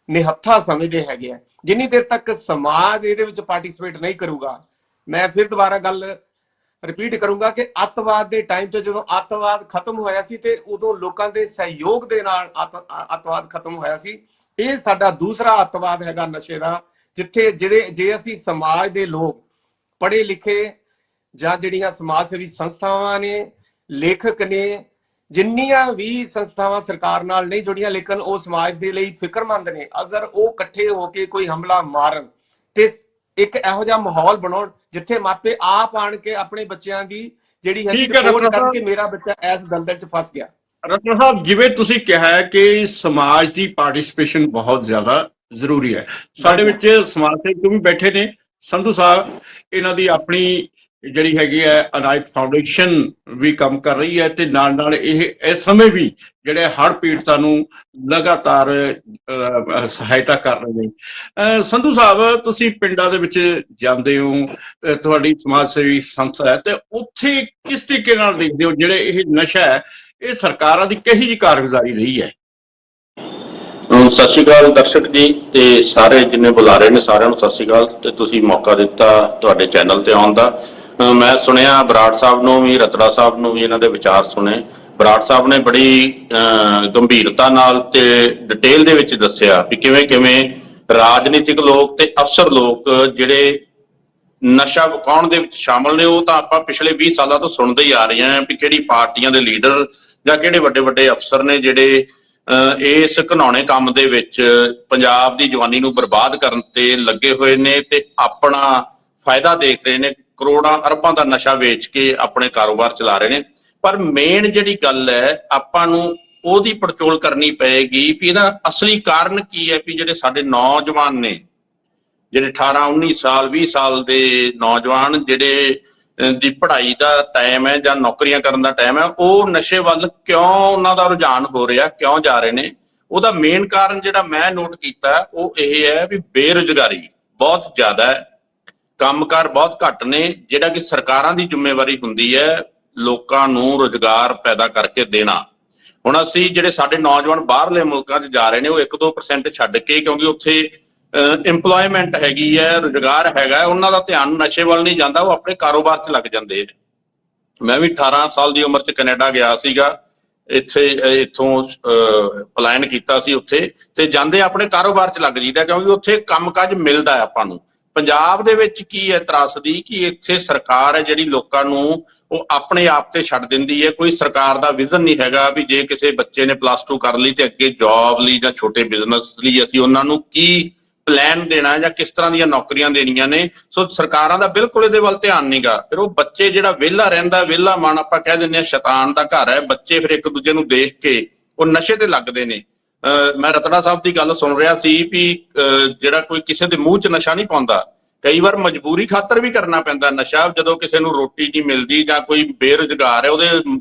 ਨਿਹੱਥਾ ਸਮਝਦੇ ਹੈਗੇ ਆ। ਜਿੰਨੀ ਦੇਰ ਤੱਕ ਸਮਾਜ ਇਹਦੇ ਵਿੱਚ ਪਾਰਟਿਸਿਪੇਟ ਨਹੀਂ ਕਰੂਗਾ, ਮੈਂ ਫਿਰ ਦੁਬਾਰਾ ਗੱਲ ਰਿਪੀਟ ਕਰੂੰਗਾ ਕਿ ਅੱਤਵਾਦ ਦੇ ਟਾਈਮ ਤੇ ਜਦੋਂ ਅੱਤਵਾਦ ਖਤਮ ਹੋਇਆ ਸੀ ਤੇ ਉਦੋਂ ਲੋਕਾਂ ਦੇ ਸਹਿਯੋਗ ਦੇ ਨਾਲ ਅੱਤਵਾਦ ਖਤਮ ਹੋਇਆ ਸੀ। ਇਹ ਸਾਡਾ ਦੂਸਰਾ ਅੱਤਵਾਦ ਹੈਗਾ ਨਸ਼ੇ ਦਾ, ਜਿੱਥੇ ਜੇ ਅਸੀਂ ਸਮਾਜ ਦੇ ਲੋਕ ਪੜ੍ਹੇ ਲਿਖੇ ਜਾਂ ਜਿਹੜੀਆਂ ਸਮਾਜ ਸੇਵੀ ਸੰਸਥਾਵਾਂ ਨੇ, ਲੇਖਕ ਨੇ, ਜਿੰਨੀਆਂ ਵੀ ਸੰਸਥਾਵਾਂ ਸਰਕਾਰ ਨਾਲ ਨਹੀਂ ਜੁੜੀਆਂ ਲੇਕਿਨ ਉਹ ਸਮਾਜ ਦੇ ਲਈ ਫਿਕਰਮੰਦ ਨੇ, ਅਗਰ ਉਹ ਇਕੱਠੇ ਹੋ ਕੇ ਕੋਈ ਹਮਲਾ ਮਾਰਨ ਤੇ ਇੱਕ ਇਹੋ ਜਿਹਾ ਮਾਹੌਲ ਬਣਾਉਣ ਜਿੱਥੇ ਮਾਪੇ ਆਪ ਆਣ ਕੇ ਆਪਣੇ ਬੱਚਿਆਂ ਦੀ ਜਿਹੜੀ ਹੈ ਰਿਪੋਰਟ ਕਰਕੇ ਮੇਰਾ ਬੱਚਾ ਇਸ ਦਲਦਲ 'ਚ ਫਸ ਗਿਆ। ਰਤਨਾ ਸਾਹਿਬ, ਜਿਵੇਂ ਤੁਸੀਂ ਕਿਹਾ ਹੈ ਕਿ ਸਮਾਜ ਦੀ ਪਾਰਟਿਸਿਪੇਸ਼ਨ ਬਹੁਤ ਜ਼ਿਆਦਾ ਜ਼ਰੂਰੀ ਹੈ। ਸਾਡੇ ਵਿੱਚ ਸਮਾਜ ਸੇਵਕ ਵੀ ਬੈਠੇ ਨੇ, ਸੰਧੂ ਸਾਹਿਬ, ਇਹਨਾਂ ਦੀ ਆਪਣੀ ਜਿਹੜੀ ਹੈਗੀ ਹੈ ਅਨਾਇਤ ਫਾਊਂਡੇਸ਼ਨ ਵੀ ਕੰਮ ਕਰ ਰਹੀ ਹੈ ਤੇ ਨਾਲ ਇਹ ਇਸ ਸਮੇਂ ਵੀ ਜਿਹੜੇ ਹੜ੍ਹ ਪੀੜਤਾਂ ਨੂੰ ਲਗਾਤਾਰ ਸਹਾਇਤਾ ਕਰ ਰਹੇ ਨੇ। ਸੰਧੂ ਸਾਹਿਬ, ਤੁਸੀਂ ਪਿੰਡਾਂ ਦੇ ਵਿੱਚ ਜਾਂਦੇ ਹੋ, ਤੁਹਾਡੀ ਸਮਾਜ ਸੇਵੀ ਸੰਸਥਾ ਹੈ, ਤੇ ਉੱਥੇ ਕਿਸ ਤਰੀਕੇ ਨਾਲ ਦੇਖਦੇ ਹੋ ਜਿਹੜੇ ਇਹ ਨਸ਼ਾ ਹੈ, ਇਹ ਸਰਕਾਰਾਂ ਦੀ ਕਿਹੋ ਜਿਹੀ ਕਾਰਗੁਜ਼ਾਰੀ ਰਹੀ ਹੈ? ਸਤਿ ਸ਼੍ਰੀ ਅਕਾਲ ਦਰਸ਼ਕ ਜੀ, ਤੇ ਸਾਰੇ ਜਿੰਨੇ ਬੁਲਾ ਰਹੇ ਨੇ ਸਾਰਿਆਂ ਨੂੰ ਸਤਿ ਸ਼੍ਰੀ ਅਕਾਲ। ਤੇ ਤੁਸੀਂ ਮੌਕਾ ਦਿੱਤਾ ਤੁਹਾਡੇ ਚੈਨਲ ਤੇ ਆਉਣ ਦਾ। ਮੈਂ ਸੁਣਿਆ ਬਰਾੜ ਸਾਹਿਬ ਨੂੰ ਵੀ, ਰਤਨਾ ਸਾਹਿਬ ਨੂੰ ਵੀ, ਇਹਨਾਂ ਦੇ ਵਿਚਾਰ ਸੁਣੇ। ਬਰਾੜ ਸਾਹਿਬ ਨੇ ਬੜੀ ਗੰਭੀਰਤਾ ਨਾਲ ਤੇ ਡਿਟੇਲ ਦੇ ਵਿੱਚ ਦੱਸਿਆ ਵੀ ਕਿਵੇਂ ਰਾਜਨੀਤਿਕ ਲੋਕ ਤੇ ਅਫਸਰ ਲੋਕ ਜਿਹੜੇ ਨਸ਼ਾ ਵਿਕਾਉਣ ਦੇ ਵਿੱਚ ਸ਼ਾਮਲ ਨੇ, ਉਹ ਤਾਂ ਆਪਾਂ ਪਿਛਲੇ 20 ਸਾਲਾਂ ਤੋਂ ਸੁਣਦੇ ਹੀ ਆ ਰਹੇ ਹਾਂ ਵੀ ਕਿਹੜੀ ਪਾਰਟੀਆਂ ਦੇ ਲੀਡਰ ਜਾਂ ਕਿਹੜੇ ਵੱਡੇ ਵੱਡੇ ਅਫਸਰ ਨੇ ਜਿਹੜੇ ਇਸ ਘਿਨਾਉਣੇ ਕੰਮ ਦੇ ਵਿੱਚ ਪੰਜਾਬ ਦੀ ਜਵਾਨੀ ਨੂੰ ਬਰਬਾਦ ਕਰਨ ਤੇ ਲੱਗੇ ਹੋਏ ਨੇ ਤੇ ਆਪਣਾ ਫਾਇਦਾ ਦੇਖ ਰਹੇ ਨੇ, ਕਰੋੜਾਂ ਅਰਬਾਂ ਦਾ ਨਸ਼ਾ ਵੇਚ ਕੇ ਆਪਣੇ ਕਾਰੋਬਾਰ ਚਲਾ ਰਹੇ ਨੇ। ਪਰ ਮੇਨ ਜਿਹੜੀ ਗੱਲ ਹੈ, ਆਪਾਂ ਨੂੰ ਉਹਦੀ ਪੜਚੋਲ ਕਰਨੀ ਪਏਗੀ ਵੀ ਇਹਦਾ ਅਸਲੀ ਕਾਰਨ ਕੀ ਹੈ। ਵੀ ਜਿਹੜੇ ਸਾਡੇ ਨੌਜਵਾਨ ਨੇ, ਜਿਹੜੇ 18 19 ਸਾਲ 20 ਸਾਲ ਦੇ ਨੌਜਵਾਨ ਜਿਹੜੇ ਦੀ ਪੜ੍ਹਾਈ ਦਾ ਟਾਈਮ ਹੈ ਜਾਂ ਨੌਕਰੀਆਂ ਕਰਨ ਦਾ ਟਾਈਮ ਹੈ, ਉਹ ਨਸ਼ੇ ਵੱਲ ਕਿਉਂ ਉਹਨਾਂ ਦਾ ਰੁਝਾਨ ਹੋ ਰਿਹਾ, ਕਿਉਂ ਜਾ ਰਹੇ ਨੇ? ਉਹਦਾ ਮੇਨ ਕਾਰਨ ਜਿਹੜਾ ਮੈਂ ਨੋਟ ਕੀਤਾ ਉਹ ਇਹ ਹੈ ਵੀ ਬੇਰੁਜ਼ਗਾਰੀ ਬਹੁਤ ਜ਼ਿਆਦਾ ਹੈ, ਕੰਮਕਾਰ ਬਹੁਤ ਘੱਟ ਨੇ, ਜਿਹੜਾ ਕਿ ਸਰਕਾਰਾਂ ਦੀ ਜ਼ਿੰਮੇਵਾਰੀ ਹੁੰਦੀ ਹੈ ਲੋਕਾਂ ਨੂੰ ਰੁਜ਼ਗਾਰ ਪੈਦਾ ਕਰਕੇ ਦੇਣਾ। ਹੁਣ ਅਸੀਂ ਜਿਹੜੇ ਸਾਡੇ ਨੌਜਵਾਨ ਬਾਹਰਲੇ ਮੁਲਕਾਂ 'ਚ ਜਾ ਰਹੇ ਨੇ, ਉਹ 1-2% ਛੱਡ ਕੇ, ਕਿਉਂਕਿ ਉੱਥੇ ਇੰਪਲੋਇਮੈਂਟ ਹੈਗੀ ਹੈ, ਰੁਜ਼ਗਾਰ ਹੈਗਾ, ਉਹਨਾਂ ਦਾ ਧਿਆਨ ਨਸ਼ੇ ਵੱਲ ਨਹੀਂ ਜਾਂਦਾ, ਉਹ ਆਪਣੇ ਕਾਰੋਬਾਰ 'ਚ ਲੱਗ ਜਾਂਦੇ ਨੇ। ਮੈਂ ਵੀ 18 ਸਾਲ ਦੀ ਉਮਰ 'ਚ ਕੈਨੇਡਾ ਗਿਆ ਸੀਗਾ, ਇੱਥੋਂ ਪਲਾਨ ਕੀਤਾ ਸੀ ਉੱਥੇ, ਤੇ ਜਾਂਦੇ ਆਪਣੇ ਕਾਰੋਬਾਰ 'ਚ ਲੱਗ ਜੀਦਾ, ਕਿਉਂਕਿ ਉੱਥੇ ਕੰਮਕਾਜ ਮਿਲਦਾ ਹੈ ਆਪਾਂ ਨੂੰ। ਪੰਜਾਬ ਦੇ ਵਿੱਚ ਕੀ ਹੈ ਤਰਾਸਦੀ ਕਿ ਇੱਥੇ ਸਰਕਾਰ ਹੈ ਜਿਹੜੀ ਲੋਕਾਂ ਨੂੰ ਉਹ ਆਪਣੇ ਆਪ ਤੇ ਛੱਡ ਦਿੰਦੀ ਹੈ। ਕੋਈ ਸਰਕਾਰ ਦਾ ਵਿਜ਼ਨ ਨਹੀਂ ਹੈਗਾ ਵੀ ਜੇ ਕਿਸੇ ਬੱਚੇ ਨੇ +2 ਕਰ ਲਈ ਤੇ ਅੱਗੇ ਜੌਬ ਲਈ ਜਾਂ ਛੋਟੇ ਬਿਜ਼ਨਸ ਲਈ ਅਸੀਂ ਉਹਨਾਂ ਨੂੰ ਕੀ ਪਲਾਨ ਦੇਣਾ ਜਾਂ ਕਿਸ ਤਰ੍ਹਾਂ ਦੀਆਂ ਨੌਕਰੀਆਂ ਦੇਣੀਆਂ ਨੇ। ਸੋ ਸਰਕਾਰਾਂ ਦਾ ਬਿਲਕੁਲ ਇਹਦੇ ਵੱਲ ਧਿਆਨ ਨਹੀਂਗਾ। ਫਿਰ ਉਹ ਬੱਚੇ ਜਿਹੜਾ ਵਿਹਲਾ ਰਹਿੰਦਾ, ਵਿਹਲਾ ਮਨ ਆਪਾਂ ਕਹਿ ਦਿੰਦੇ ਹਾਂ ਸ਼ੈਤਾਨ ਦਾ ਘਰ ਹੈ, ਬੱਚੇ ਫਿਰ ਇੱਕ ਦੂਜੇ ਨੂੰ ਦੇਖ ਕੇ ਉਹ ਨਸ਼ੇ ਤੇ ਲੱਗਦੇ ਨੇ। ਮੈਂ ਰਤੜਾ ਸਾਹਿਬ ਦੀ ਗੱਲ ਸੁਣ ਰਿਹਾ ਸੀ ਵੀ ਜਿਹੜਾ ਕੋਈ ਕਿਸੇ ਦੇ ਮੂੰਹ 'ਚ ਨਸ਼ਾ ਨਹੀਂ ਪਾਉਂਦਾ, ਕਈ ਵਾਰ ਮਜਬੂਰੀ ਖਾਤਰ ਵੀ ਕਰਨਾ ਪੈਂਦਾ ਨਸ਼ਾ। ਜਦੋਂ ਕਿਸੇ ਨੂੰ ਰੋਟੀ ਨਹੀਂ ਮਿਲਦੀ ਜਾਂ ਕੋਈ ਬੇਰੁਜ਼ਗਾਰ ਹੈ, ਉਹਦੇ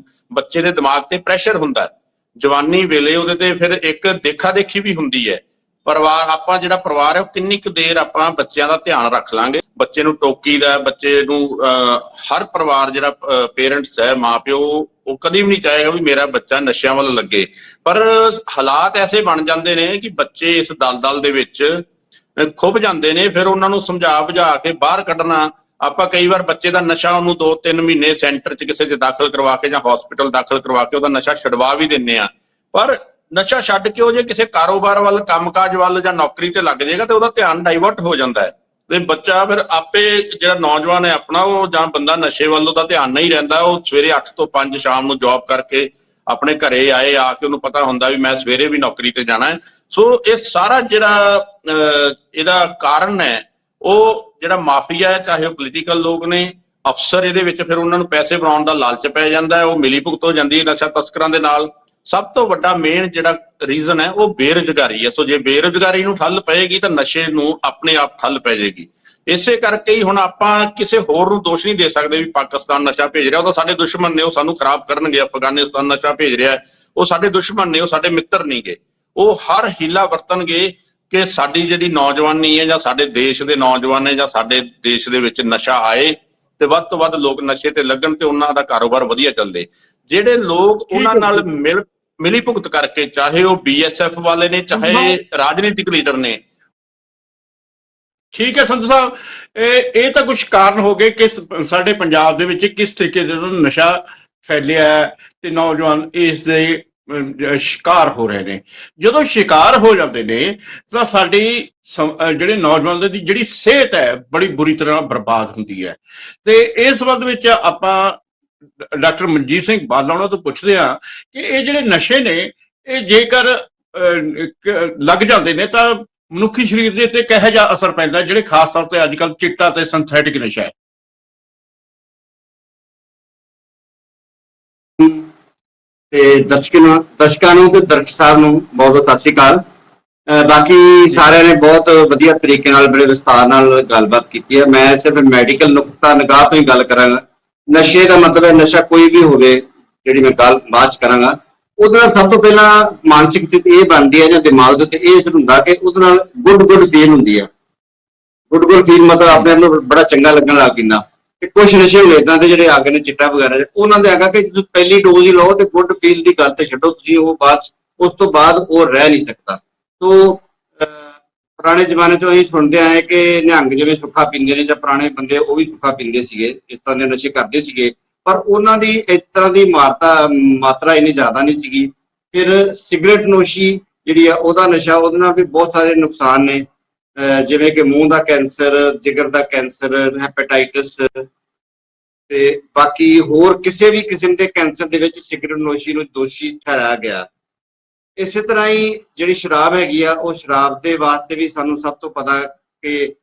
ਬੱਚੇ ਦੇ ਦਿਮਾਗ ਤੇ ਪ੍ਰੈਸ਼ਰ ਹੁੰਦਾ ਜਵਾਨੀ ਵੇਲੇ, ਉਹਦੇ ਤੇ ਫਿਰ ਇੱਕ ਦੇਖਾ ਦੇਖੀ ਵੀ ਹੁੰਦੀ ਹੈ। ਪਰਿਵਾਰ, ਆਪਾਂ ਜਿਹੜਾ ਪਰਿਵਾਰ ਹੈ ਉਹ ਕਿੰਨੀ ਕੁ ਦੇਰ ਆਪਾਂ ਬੱਚਿਆਂ ਦਾ ਧਿਆਨ ਰੱਖ ਲਾਂਗੇ। ਬੱਚੇ ਨੂੰ ਟੋਕੀ ਦਾ, ਬੱਚੇ ਨੂੰ ਹਰ ਪਰਿਵਾਰ ਜਿਹੜਾ ਪੇਰੈਂਟਸ ਹੈ, ਮਾਂ ਪਿਓ, ਉਹ ਕਦੀ ਵੀ ਨਹੀਂ ਚਾਹੇਗਾ ਵੀ ਮੇਰਾ ਬੱਚਾ ਨਸ਼ਿਆਂ ਵੱਲ ਲੱਗੇ। ਪਰ ਹਾਲਾਤ ਐਸੇ ਬਣ ਜਾਂਦੇ ਨੇ ਕਿ ਬੱਚੇ ਇਸ ਦਲਦਲ ਦੇ ਵਿੱਚ ਖੁੱਭ ਜਾਂਦੇ ਨੇ। ਫਿਰ ਉਹਨਾਂ ਨੂੰ ਸਮਝਾ ਬੁਝਾ ਕੇ ਬਾਹਰ ਕੱਢਣਾ, ਆਪਾਂ ਕਈ ਵਾਰ ਬੱਚੇ ਦਾ ਨਸ਼ਾ ਉਹਨੂੰ 2-3 ਮਹੀਨੇ ਸੈਂਟਰ 'ਚ ਕਿਸੇ 'ਚ ਦਾਖਲ ਕਰਵਾ ਕੇ ਜਾਂ ਹਸਪੀਟਲ ਦਾਖਲ ਕਰਵਾ ਕੇ ਉਹਦਾ ਨਸ਼ਾ ਛਡਵਾ ਵੀ ਦਿੰਦੇ ਆ। ਪਰ ਨਸ਼ਾ ਛੱਡ ਕੇ ਉਹ ਜੇ ਕਿਸੇ ਕਾਰੋਬਾਰ ਵੱਲ, ਕੰਮਕਾਜ ਵੱਲ ਜਾਂ ਨੌਕਰੀ ਤੇ ਲੱਗ ਜਾਏਗਾ ਤੇ ਉਹਦਾ ਧਿਆਨ ਡਾਈਵਰਟ ਹੋ ਜਾਂਦਾ ਹੈ ਤੇ ਬੱਚਾ ਫਿਰ ਆਪੇ ਜਿਹੜਾ ਨੌਜਵਾਨ ਹੈ ਆਪਣਾ, ਉਹ ਜਾਂ ਬੰਦਾ ਨਸ਼ੇ ਵੱਲ ਉਹਦਾ ਧਿਆਨ ਨਹੀਂ ਰਹਿੰਦਾ। ਉਹ ਸਵੇਰੇ 8 ਤੋਂ 5 ਸ਼ਾਮ ਨੂੰ ਜੌਬ ਕਰਕੇ ਆਪਣੇ ਘਰੇ ਆ ਕੇ ਉਹਨੂੰ ਪਤਾ ਹੁੰਦਾ ਵੀ ਮੈਂ ਸਵੇਰੇ ਵੀ ਨੌਕਰੀ ਤੇ ਜਾਣਾ ਹੈ। ਸੋ ਇਹ ਸਾਰਾ ਜਿਹੜਾ ਇਹਦਾ ਕਾਰਨ ਹੈ ਉਹ ਜਿਹੜਾ ਮਾਫੀਆ ਹੈ, ਚਾਹੇ ਉਹ ਪੋਲੀਟੀਕਲ ਲੋਕ ਨੇ, ਅਫਸਰ, ਇਹਦੇ ਵਿੱਚ ਫਿਰ ਉਹਨਾਂ ਨੂੰ ਪੈਸੇ ਬਣਾਉਣ ਦਾ ਲਾਲਚ ਪੈ ਜਾਂਦਾ ਹੈ, ਉਹ ਮਿਲੀ ਭੁਗਤ ਹੋ ਜਾਂਦੀ ਹੈ ਨਸ਼ਾ ਤਸਕਰਾਂ ਦੇ ਨਾਲ। ਸਭ ਤੋਂ ਵੱਡਾ ਮੇਨ ਜਿਹੜਾ ਰੀਜ਼ਨ ਹੈ ਉਹ ਬੇਰੁਜ਼ਗਾਰੀ ਹੈ। ਸੋ ਜੇ ਬੇਰੁਜ਼ਗਾਰੀ ਨੂੰ ਠੱਲ ਪਏਗੀ ਤਾਂ ਨਸ਼ੇ ਨੂੰ ਆਪਣੇ ਆਪ ਠੱਲ ਪੈ ਜਾਏਗੀ। ਇਸੇ ਕਰਕੇ ਹੀ ਹੁਣ ਆਪਾਂ ਕਿਸੇ ਹੋਰ ਨੂੰ ਦੋਸ਼ ਨਹੀਂ ਦੇ ਸਕਦੇ ਵੀ ਪਾਕਿਸਤਾਨ ਨਸ਼ਾ ਭੇਜ ਰਿਹਾ, ਉਹ ਤਾਂ ਸਾਡੇ ਦੁਸ਼ਮਣ ਨੇ, ਉਹ ਸਾਨੂੰ ਖਰਾਬ ਕਰਨਗੇ। ਅਫਗਾਨਿਸਤਾਨ ਨਸ਼ਾ ਭੇਜ ਰਿਹਾ, ਉਹ ਸਾਡੇ ਦੁਸ਼ਮਣ ਨੇ, ਉਹ ਸਾਡੇ ਮਿੱਤਰ ਨਹੀਂਗੇ। ਉਹ ਹਰ ਹੀਲਾ ਵਰਤਣਗੇ ਕਿ ਸਾਡੀ ਜਿਹੜੀ ਨੌਜਵਾਨੀ ਹੈ ਜਾਂ ਸਾਡੇ ਦੇਸ਼ ਦੇ ਨੌਜਵਾਨ ਨੇ ਜਾਂ ਸਾਡੇ ਦੇਸ਼ ਦੇ ਵਿੱਚ ਨਸ਼ਾ ਆਏ ਤੇ ਵੱਧ ਤੋਂ ਵੱਧ ਲੋਕ ਨਸ਼ੇ ਤੇ ਲੱਗਣ ਤੇ ਉਹਨਾਂ ਦਾ ਕਾਰੋਬਾਰ ਵਧੀਆ ਚੱਲੇ। ਜਿਹੜੇ ਲੋਕ ਉਹਨਾਂ ਨਾਲ ਮਿਲੀ ਭੁਗਤ ਕਰਕੇ, ਚਾਹੇ ਉਹ BSF ਵਾਲੇ ਨੇ, ਚਾਹੇ ਰਾਜਨੀਤਿਕ ਲੀਡਰ ਨੇ। ਠੀਕ ਹੈ ਸੰਧੂ ਸਾਹਿਬ, ਇਹ ਤਾਂ ਕੁਝ ਕਾਰਨ ਹੋ ਗਏ ਕਿ ਸਾਡੇ ਪੰਜਾਬ ਦੇ ਵਿੱਚ ਕਿਸ ਤਰੀਕੇ ਦੇ ਨਾਲ ਨਸ਼ਾ ਫੈਲਿਆ ਤੇ ਨੌਜਵਾਨ ਇਸ ਦੇ ਸ਼ਿਕਾਰ ਹੋ ਰਹੇ ਨੇ। ਜਦੋਂ ਸ਼ਿਕਾਰ ਹੋ ਜਾਂਦੇ ਨੇ ਤਾਂ ਸਾਡੀ ਜਿਹੜੇ ਨੌਜਵਾਨਾਂ ਦੀ ਜਿਹੜੀ ਸਿਹਤ ਹੈ ਬੜੀ ਬੁਰੀ ਤਰ੍ਹਾਂ ਬਰਬਾਦ ਹੁੰਦੀ ਹੈ। ਤੇ ਇਸ ਸੰਬੰਧ ਵਿੱਚ ਆਪਾਂ ਡਾਕਟਰ ਮਨਜੀਤ ਸਿੰਘ ਬਾਲਾ ਉਹਨਾਂ ਤੋਂ ਪੁੱਛਦੇ ਹਾਂ ਕਿ ਇਹ ਜਿਹੜੇ ਨਸ਼ੇ ਨੇ ਇਹ ਜੇਕਰ ਲੱਗ ਜਾਂਦੇ ਨੇ ਤਾਂ ਮਨੁੱਖੀ ਸਰੀਰ ਦੇ ਉੱਤੇ ਕਿਹੋ ਜਿਹਾ ਅਸਰ ਪੈਂਦਾ, ਜਿਹੜੇ ਖਾਸ ਤੌਰ ਤੇ ਅੱਜ ਕੱਲ੍ਹ ਚਿੱਟਾ ਤੇ ਸਿੰਥੈਟਿਕ ਨਸ਼ਾ ਹੈ? ਤੇ ਦਰਸ਼ਕਾਂ ਨੂੰ ਤੇ ਦਰਸ਼ਕ ਸਾਹਿਬ ਨੂੰ ਬਹੁਤ ਬਹੁਤ ਸਤਿ ਸ਼੍ਰੀ ਅਕਾਲ। ਬਾਕੀ ਸਾਰਿਆਂ ਨੇ ਬਹੁਤ ਵਧੀਆ ਤਰੀਕੇ ਨਾਲ, ਬੜੇ ਵਿਸਥਾਰ ਨਾਲ ਗੱਲਬਾਤ ਕੀਤੀ ਹੈ। ਮੈਂ ਸਿਰਫ ਮੈਡੀਕਲ ਨੁਕਤਾ ਨਿਗਾਹ ਤੋਂ ਹੀ ਗੱਲ ਕਰਾਂਗਾ। ਨਸ਼ੇ ਦਾ ਮਤਲਬ ਹੈ ਨਸ਼ਾ ਕੋਈ ਵੀ ਹੋਵੇ, ਜਿਹੜੀ ਮੈਂ ਗੱਲ ਬਾਅਦ ਚ ਕਰਾਂਗਾ। ਉਹਦੇ ਨਾਲ ਸਭ ਤੋਂ ਪਹਿਲਾਂ ਮਾਨਸਿਕ ਸਥਿਤੀ ਇਹ ਬਣਦੀ ਹੈ ਜਾਂ ਦਿਮਾਗ ਦੇ ਉੱਤੇ ਇਹ ਅਸਰ ਹੁੰਦਾ ਕਿ ਉਹਦੇ ਨਾਲ ਗੁੱਡ ਫੀਲ ਹੁੰਦੀ ਹੈ। ਗੁੱਡ ਫੀਲ ਮਤਲਬ ਆਪਣੇ ਆਪ ਨੂੰ ਬੜਾ ਚੰਗਾ ਲੱਗਣ ਲੱਗ ਪੈਂਦਾ। ਤੇ ਕੁਛ ਨਸ਼ੇ ਇਦਾਂ ਦੇ ਜਿਹੜੇ ਆਗੇ ਨੇ ਚਿੱਟਾ ਵਗੈਰਾ, ਉਹਨਾਂ ਦੇ ਹੈਗਾ ਕਿ ਜਦੋਂ ਪਹਿਲੀ ਡੋਜ਼ ਹੀ ਲਓ ਤੇ ਗੁੱਡ ਫੀਲ ਦੀ ਗੱਲ ਤੇ ਛੱਡੋ ਤੁਸੀਂ, ਉਹ ਉਸ ਤੋਂ ਬਾਅਦ ਉਹ ਰਹਿ ਨਹੀਂ ਸਕਦਾ। ਤੋ ਪੁਰਾਣੇ ਜ਼ਮਾਨੇ ਤੋਂ ਅਸੀਂ ਸੁਣਦੇ ਆਏ ਕਿ ਨਿਹੰਗ ਜਿਵੇਂ ਸੁੱਖਾ ਪੀਂਦੇ ਨੇ ਜਾਂ ਪੁਰਾਣੇ ਬੰਦੇ ਉਹ ਵੀ ਸੁੱਖਾ ਪੀਂਦੇ ਸੀਗੇ, ਇਸ ਤਰ੍ਹਾਂ ਦੇ ਨਸ਼ੇ ਕਰਦੇ ਸੀਗੇ, ਪਰ ਉਹਨਾਂ ਦੀ ਇਸ ਤਰ੍ਹਾਂ ਦੀ ਮਾਤਰਾ ਇੰਨੀ ਜ਼ਿਆਦਾ ਨਹੀਂ ਸੀਗੀ। ਫਿਰ ਸਿਗਰਟ ਨੋਸ਼ੀ ਜਿਹੜੀ ਆ ਉਹਦਾ ਨਸ਼ਾ, ਉਹਦੇ ਨਾਲ ਵੀ ਬਹੁਤ ਸਾਰੇ ਨੁਕਸਾਨ ਨੇ। ਜਿਵੇਂ ਕਿ ਮੂੰਹ ਦਾ ਕੈਂਸਰ, ਜਿਗਰ ਦਾ ਕੈਂਸਰ, ਹੈਪੇਟਾਈਟਸ ਤੇ ਬਾਕੀ ਹੋਰ ਕਿਸੇ ਵੀ ਕਿਸਮ ਦੇ ਕੈਂਸਰ ਦੇ ਵਿੱਚ ਸਿਗਰਟਨੋਸ਼ੀ ਨੂੰ ਦੋਸ਼ੀ ਠਹਿਰਾਇਆ ਗਿਆ। ਇਸੇ ਤਰ੍ਹਾਂ ਹੀ ਜਿਹੜੀ ਸ਼ਰਾਬ ਹੈਗੀ ਆ, ਉਹ ਸ਼ਰਾਬ ਦੇ ਵਾਸਤੇ ਵੀ ਸਾਨੂੰ ਸਭ ਤੋਂ ਪਤਾ ਕਿ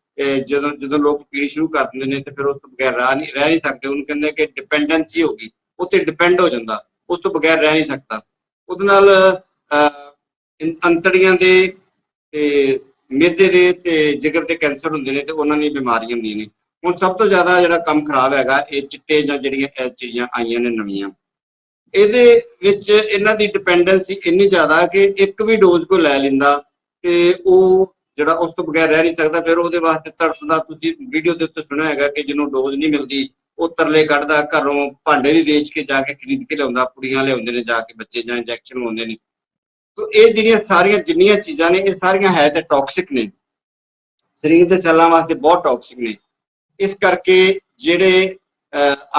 ਜਦੋਂ ਲੋਕ ਪੀਣੀ ਸ਼ੁਰੂ ਕਰ ਦਿੰਦੇ ਨੇ ਤੇ ਫਿਰ ਉਸ ਤੋਂ ਬਗੈਰ ਰਹਿ ਨਹੀਂ ਸਕਦੇ। ਉਹਨੂੰ ਕਹਿੰਦੇ ਕਿ ਡਿਪੈਂਡੈਂਸੀ ਹੋ ਗਈ, ਉਹ ਤੇ ਡਿਪੈਂਡ ਹੋ ਜਾਂਦਾ, ਉਸ ਤੋਂ ਬਗੈਰ ਰਹਿ ਨਹੀਂ ਸਕਦਾ। ਉਹਦੇ ਨਾਲ ਅੰਤੜੀਆਂ ਦੇ ਤੇ ਮਿਹਦੇ ਦੇ ਤੇ ਜਿਗਰ ਦੇ ਕੈਂਸਰ ਹੁੰਦੇ ਨੇ ਤੇ ਉਹਨਾਂ ਦੀਆਂ ਬਿਮਾਰੀਆਂ ਹੁੰਦੀਆਂ ਨੇ। ਹੁਣ ਸਭ ਤੋਂ ਜ਼ਿਆਦਾ ਜਿਹੜਾ ਕੰਮ ਖਰਾਬ ਹੈਗਾ ਇਹ ਚਿੱਟੇ ਜਾਂ ਜਿਹੜੀਆਂ ਇਹ ਚੀਜ਼ਾਂ ਆਈਆਂ ਨੇ ਨਵੀਆਂ, ਇਹਦੇ ਵਿੱਚ ਇਹਨਾਂ ਦੀ ਡਿਪੈਂਡੈਂਸੀ ਇੰਨੀ ਜ਼ਿਆਦਾ ਕਿ ਇੱਕ ਵੀ ਡੋਜ਼ ਕੋ ਲੈ ਲੈਂਦਾ ਤੇ ਉਹ ਜਿਹੜਾ ਉਸ ਤੋਂ ਬਗੈਰ ਰਹਿ ਨਹੀਂ ਸਕਦਾ। ਫਿਰ ਉਹਦੇ ਵਾਸਤੇ ਤੜਫਦਾ, ਤੁਸੀਂ ਵੀਡੀਓ ਦੇ ਉੱਤੇ ਸੁਣਿਆ ਹੈਗਾ ਕਿ ਜਿਹਨੂੰ ਡੋਜ਼ ਨਹੀਂ ਮਿਲਦੀ ਉਹ ਤਰਲੇ ਕੱਢਦਾ, ਘਰੋਂ ਭਾਂਡੇ ਵੀ ਵੇਚ ਕੇ ਜਾ ਕੇ ਖਰੀਦ ਕੇ ਲਿਆਉਂਦਾ, ਕੁੜੀਆਂ ਲਿਆਉਂਦੇ ਨੇ ਜਾ ਕੇ ਬੱਚੇ, ਜਾਂ ਇੰਜੈਕਸ਼ਨ ਲਵਾਉਂਦੇ ਨੇ। ਤੋ ਇਹ ਜਿਹੜੀਆਂ ਸਾਰੀਆਂ ਜਿੰਨੀਆਂ ਚੀਜ਼ਾਂ ਨੇ ਇਹ ਸਾਰੀਆਂ ਹੈ ਤੇ ਟੌਕਸਿਕ ਨੇ, ਸਰੀਰ ਦੇ ਸੈੱਲਾਂ ਵਾਸਤੇ ਬਹੁਤ ਟੌਕਸਿਕ ਨੇ। ਇਸ ਕਰਕੇ ਜਿਹੜੇ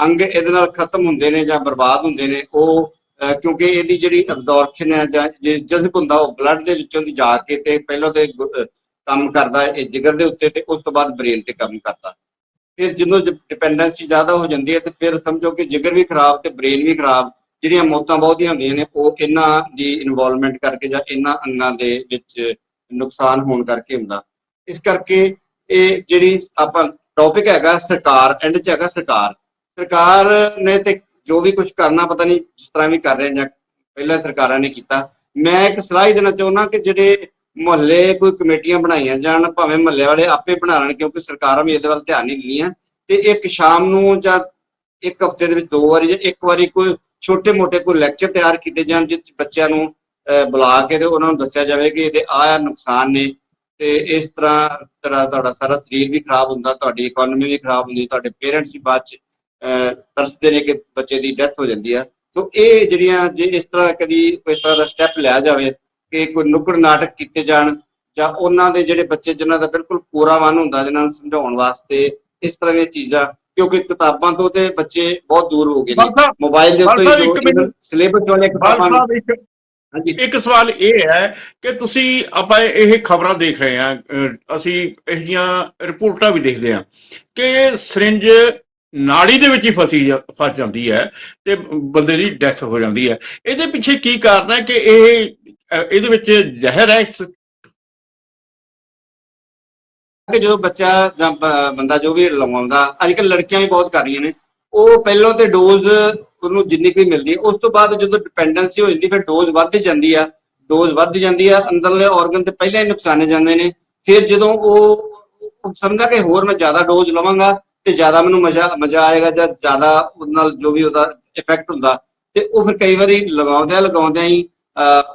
ਅੰਗ ਇਹਦੇ ਨਾਲ ਖਤਮ ਹੁੰਦੇ ਨੇ ਜਾਂ ਬਰਬਾਦ ਹੁੰਦੇ ਨੇ ਉਹ ਕਿਉਂਕਿ ਇਹਦੀ ਜਿਹੜੀ ਅਬਜ਼ੌਰਪਸ਼ਨ ਹੈ ਜਾਂ ਜਜ਼ਬ ਹੁੰਦਾ ਉਹ ਬਲੱਡ ਦੇ ਵਿੱਚੋਂ ਦੀ ਜਾ ਕੇ ਤੇ ਪਹਿਲਾਂ ਤੇ ਕੰਮ ਕਰਦਾ ਇਹ ਜਿਗਰ ਦੇ ਉੱਤੇ ਤੇ ਉਸ ਤੋਂ ਬਾਅਦ ਬ੍ਰੇਨ ਤੇ ਕੰਮ ਕਰਦਾ। ਫਿਰ ਜਦੋਂ ਡਿਪੈਂਡੈਂਸੀ ਜ਼ਿਆਦਾ ਹੋ ਜਾਂਦੀ ਹੈ ਤੇ ਫਿਰ ਸਮਝੋ ਕਿ ਜਿਗਰ ਵੀ ਖਰਾਬ ਤੇ ਬ੍ਰੇਨ ਵੀ ਖਰਾਬ। ਜਿਹੜੀਆਂ ਮੌਤਾਂ ਬਹੁਤੀਆਂ ਹੁੰਦੀਆਂ ਨੇ ਉਹ ਇਹਨਾਂ ਦੀ ਇਨਵੋਲਵਮੈਂਟ ਕਰਕੇ ਜਾਂ ਇਹਨਾਂ ਅੰਗਾਂ ਦੇ ਵਿੱਚ ਨੁਕਸਾਨ ਹੋਣ ਕਰਕੇ ਹੁੰਦਾ। ਇਸ ਕਰਕੇ ਇਹ ਜਿਹੜੀ ਆਪਾਂ ਟੌਪਿਕ ਹੈਗਾ ਸਰਕਾਰ, ਐਂਡ 'ਚ ਹੈਗਾ ਸਰਕਾਰ ਨੇ ਤੇ ਜੋ ਵੀ ਕੁਝ ਕਰਨਾ ਪਤਾ ਨਹੀਂ ਜਿਸ ਤਰ੍ਹਾਂ ਵੀ ਕਰ ਰਹੇ ਜਾਂ ਪਹਿਲਾਂ ਸਰਕਾਰਾਂ ਨੇ ਕੀਤਾ। ਮੈਂ ਇੱਕ ਸਲਾਹ ਹੀ ਦੇਣਾ ਚਾਹੁੰਦਾ ਕਿ ਜਿਹੜੇ ਮੁਹੱਲੇ ਕੋਈ ਕਮੇਟੀਆਂ ਬਣਾਈਆਂ ਜਾਣ, ਭਾਵੇਂ ਮੁਹੱਲੇ ਵਾਲੇ ਆਪੇ ਬਣਾ ਲੈਣ ਕਿਉਂਕਿ ਸਰਕਾਰਾਂ ਵੀ ਇਹਦੇ ਵੱਲ ਧਿਆਨ ਨਹੀਂ ਦਿੰਦੀਆਂ, ਤੇ ਇੱਕ ਸ਼ਾਮ ਨੂੰ ਜਾਂ ਇੱਕ ਹਫ਼ਤੇ ਦੇ ਵਿੱਚ 2 ਵਾਰੀ ਜਾਂ 1 ਵਾਰੀ ਕੋਈ ਛੋਟੇ ਮੋਟੇ ਕੋਈ ਲੈਕਚਰ ਤਿਆਰ ਕੀਤੇ ਜਾਣ ਜਿਸ ਬੱਚਿਆਂ ਨੂੰ ਬੁਲਾ ਕੇ ਤੇ ਉਹਨਾਂ ਨੂੰ ਦੱਸਿਆ ਜਾਵੇ ਕਿ ਇਹਦੇ ਆਹ ਨੁਕਸਾਨ ਨੇ ਤੇ ਇਸ ਤਰ੍ਹਾਂ ਤੁਹਾਡਾ ਸਾਰਾ ਸਰੀਰ ਵੀ ਖਰਾਬ ਹੁੰਦਾ, ਤੁਹਾਡੀ ਇਕਨੋਮੀ ਵੀ ਖਰਾਬ ਹੁੰਦੀ, ਤੁਹਾਡੇ ਪੇਰੈਂਟਸ ਵੀ ਬਾਅਦ 'ਚ ਤਰਸਦੇ ਨੇ ਕਿ ਬੱਚੇ ਦੀ ਡੈਥ ਹੋ ਜਾਂਦੀ ਆ। ਸੋ ਇਹ ਜਿਹੜੀਆਂ ਜੇ ਇਸ ਤਰ੍ਹਾਂ ਕਦੀ ਇਸ ਤਰ੍ਹਾਂ ਦਾ ਸਟੈਪ ਲਿਆ ਜਾਵੇ ਕਿ ਕੋਈ ਨੁੱਕੜ ਨਾਟਕ ਕੀਤੇ ਜਾਣ ਜਾਂ ਉਹਨਾਂ ਦੇ ਜਿਹੜੇ ਬੱਚੇ ਜਿਨ੍ਹਾਂ ਦਾ ਬਿਲਕੁਲ ਕੋਰਾ ਮਨ ਹੁੰਦਾ ਜਿਹਨਾਂ ਨੂੰ ਸਮਝਾਉਣ ਵਾਸਤੇ ਇਸ ਤਰ੍ਹਾਂ ਦੀਆਂ ਚੀਜ਼ਾਂ, ਕਿਉਂਕਿ ਕਿਤਾਬਾਂ ਤੋਂ ਤੇ ਬੱਚੇ ਬਹੁਤ ਦੂਰ ਹੋ ਗਏ ਨੇ, ਮੋਬਾਈਲ ਦੇ ਉੱਤੇ ਜੋ ਸਿਲੇਬਸ ਵਾਲੀਆਂ ਕਿਤਾਬਾਂ। ਹਾਂਜੀ, ਇੱਕ ਸਵਾਲ ਇਹ ਹੈ ਕਿ ਤੁਸੀਂ ਆਪਾਂ ਇਹ ਖਬਰਾਂ ਦੇਖ ਰਹੇ ਹਾਂ, ਅਸੀਂ ਇਹ ਜਿਹੀਆਂ ਰਿਪੋਰਟਾਂ ਵੀ ਦੇਖਦੇ ਹਾਂ ਕਿ ਸਿਰਿੰਜ ਨਾੜੀ ਦੇ ਵਿੱਚ ਹੀ ਫਸ ਜਾਂਦੀ ਹੈ ਤੇ ਬੰਦੇ ਦੀ ਡੈਥ ਹੋ ਜਾਂਦੀ ਹੈ। ਇਹਦੇ ਪਿੱਛੇ ਕੀ ਕਾਰਨ ਹੈ ਕਿ ਇਹਦੇ ਵਿੱਚ ਜ਼ਹਿਰ ਹੈ? ਕਿ ਜਦੋਂ ਬੱਚਾ ਜਾਂ ਬੰਦਾ ਜੋ ਵੀ ਲਗਾਉਂਦਾ, ਅੱਜ ਕੱਲ੍ਹ ਲੜਕੀਆਂ ਵੀ ਬਹੁਤ ਕਰ ਰਹੀਆਂ ਨੇ, ਉਹ ਪਹਿਲਾਂ ਤੇ ਡੋਜ਼ ਉਹਨੂੰ ਜਿੰਨੀ ਕੁ ਮਿਲਦੀ ਹੈ, ਉਸ ਤੋਂ ਬਾਅਦ ਜਦੋਂ ਡਿਪੈਂਡੈਂਸੀ ਹੋ ਜਾਂਦੀ ਫਿਰ ਡੋਜ਼ ਵੱਧ ਜਾਂਦੀ ਆ, ਅੰਦਰਲੇ ਆਰਗਨ ਤੇ ਪਹਿਲਾਂ ਹੀ ਨੁਕਸਾਨੇ ਜਾਂਦੇ ਨੇ। ਫਿਰ ਜਦੋਂ ਉਹ ਸਮਝਦਾ ਕਿ ਹੋਰ ਮੈਂ ਜ਼ਿਆਦਾ ਡੋਜ਼ ਲਵਾਂਗਾ ਤੇ ਜ਼ਿਆਦਾ ਮੈਨੂੰ ਮਜ਼ਾ ਆਏਗਾ ਜਾਂ ਜ਼ਿਆਦਾ ਉਹਦੇ ਨਾਲ ਜੋ ਵੀ ਉਹਦਾ ਇਫੈਕਟ ਹੁੰਦਾ, ਤੇ ਉਹ ਫਿਰ ਕਈ ਵਾਰੀ ਲਗਾਉਂਦਿਆਂ ਹੀ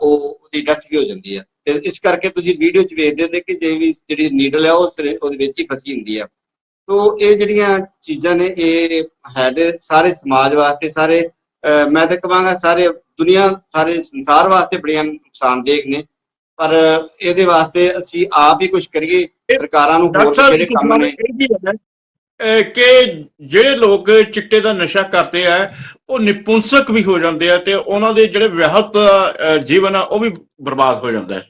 ਉਹਦੀ ਡੈਥ ਵੀ ਹੋ ਜਾਂਦੀ ਹੈ। ਤੇ ਇਸ ਕਰਕੇ ਤੁਸੀਂ ਵੀਡੀਓ 'ਚ ਵੇਖਦੇ ਹੋ ਕਿ ਜਿਹੜੀ ਨੀਡਲ ਹੈ ਉਹ ਉਹਦੇ ਵਿੱਚ ਹੀ ਫਸੀ ਹੁੰਦੀ ਆ। ਸੋ ਇਹ ਜਿਹੜੀਆਂ ਚੀਜ਼ਾਂ ਨੇ ਇਹ ਹੈ ਤੇ ਸਾਰੇ ਸਮਾਜ ਵਾਸਤੇ, ਸਾਰੇ ਮੈਂ ਤਾਂ ਕਹਾਂਗਾ ਸਾਰੇ ਦੁਨੀਆ, ਸਾਰੇ ਸੰਸਾਰ ਵਾਸਤੇ ਬੜੀਆਂ ਨੁਕਸਾਨਦੇਹ ਨੇ। ਪਰ ਇਹਦੇ ਵਾਸਤੇ ਅਸੀਂ ਆਪ ਹੀ ਕੁਝ ਕਰੀਏ, ਸਰਕਾਰਾਂ ਨੂੰ ਹੋਰ ਬਥੇਰੇ ਕੰਮ ਨੇ। ਕਿ ਜਿਹੜੇ ਲੋਕ ਚਿੱਟੇ ਦਾ ਨਸ਼ਾ ਕਰਦੇ ਆ ਉਹ ਨਿਪੁੰਸਕ ਵੀ ਹੋ ਜਾਂਦੇ ਆ ਤੇ ਉਹਨਾਂ ਦੇ ਜਿਹੜੇ ਵਿਆਹਤ ਜੀਵਨ ਆ ਉਹ ਵੀ ਬਰਬਾਦ ਹੋ ਜਾਂਦਾ ਹੈ।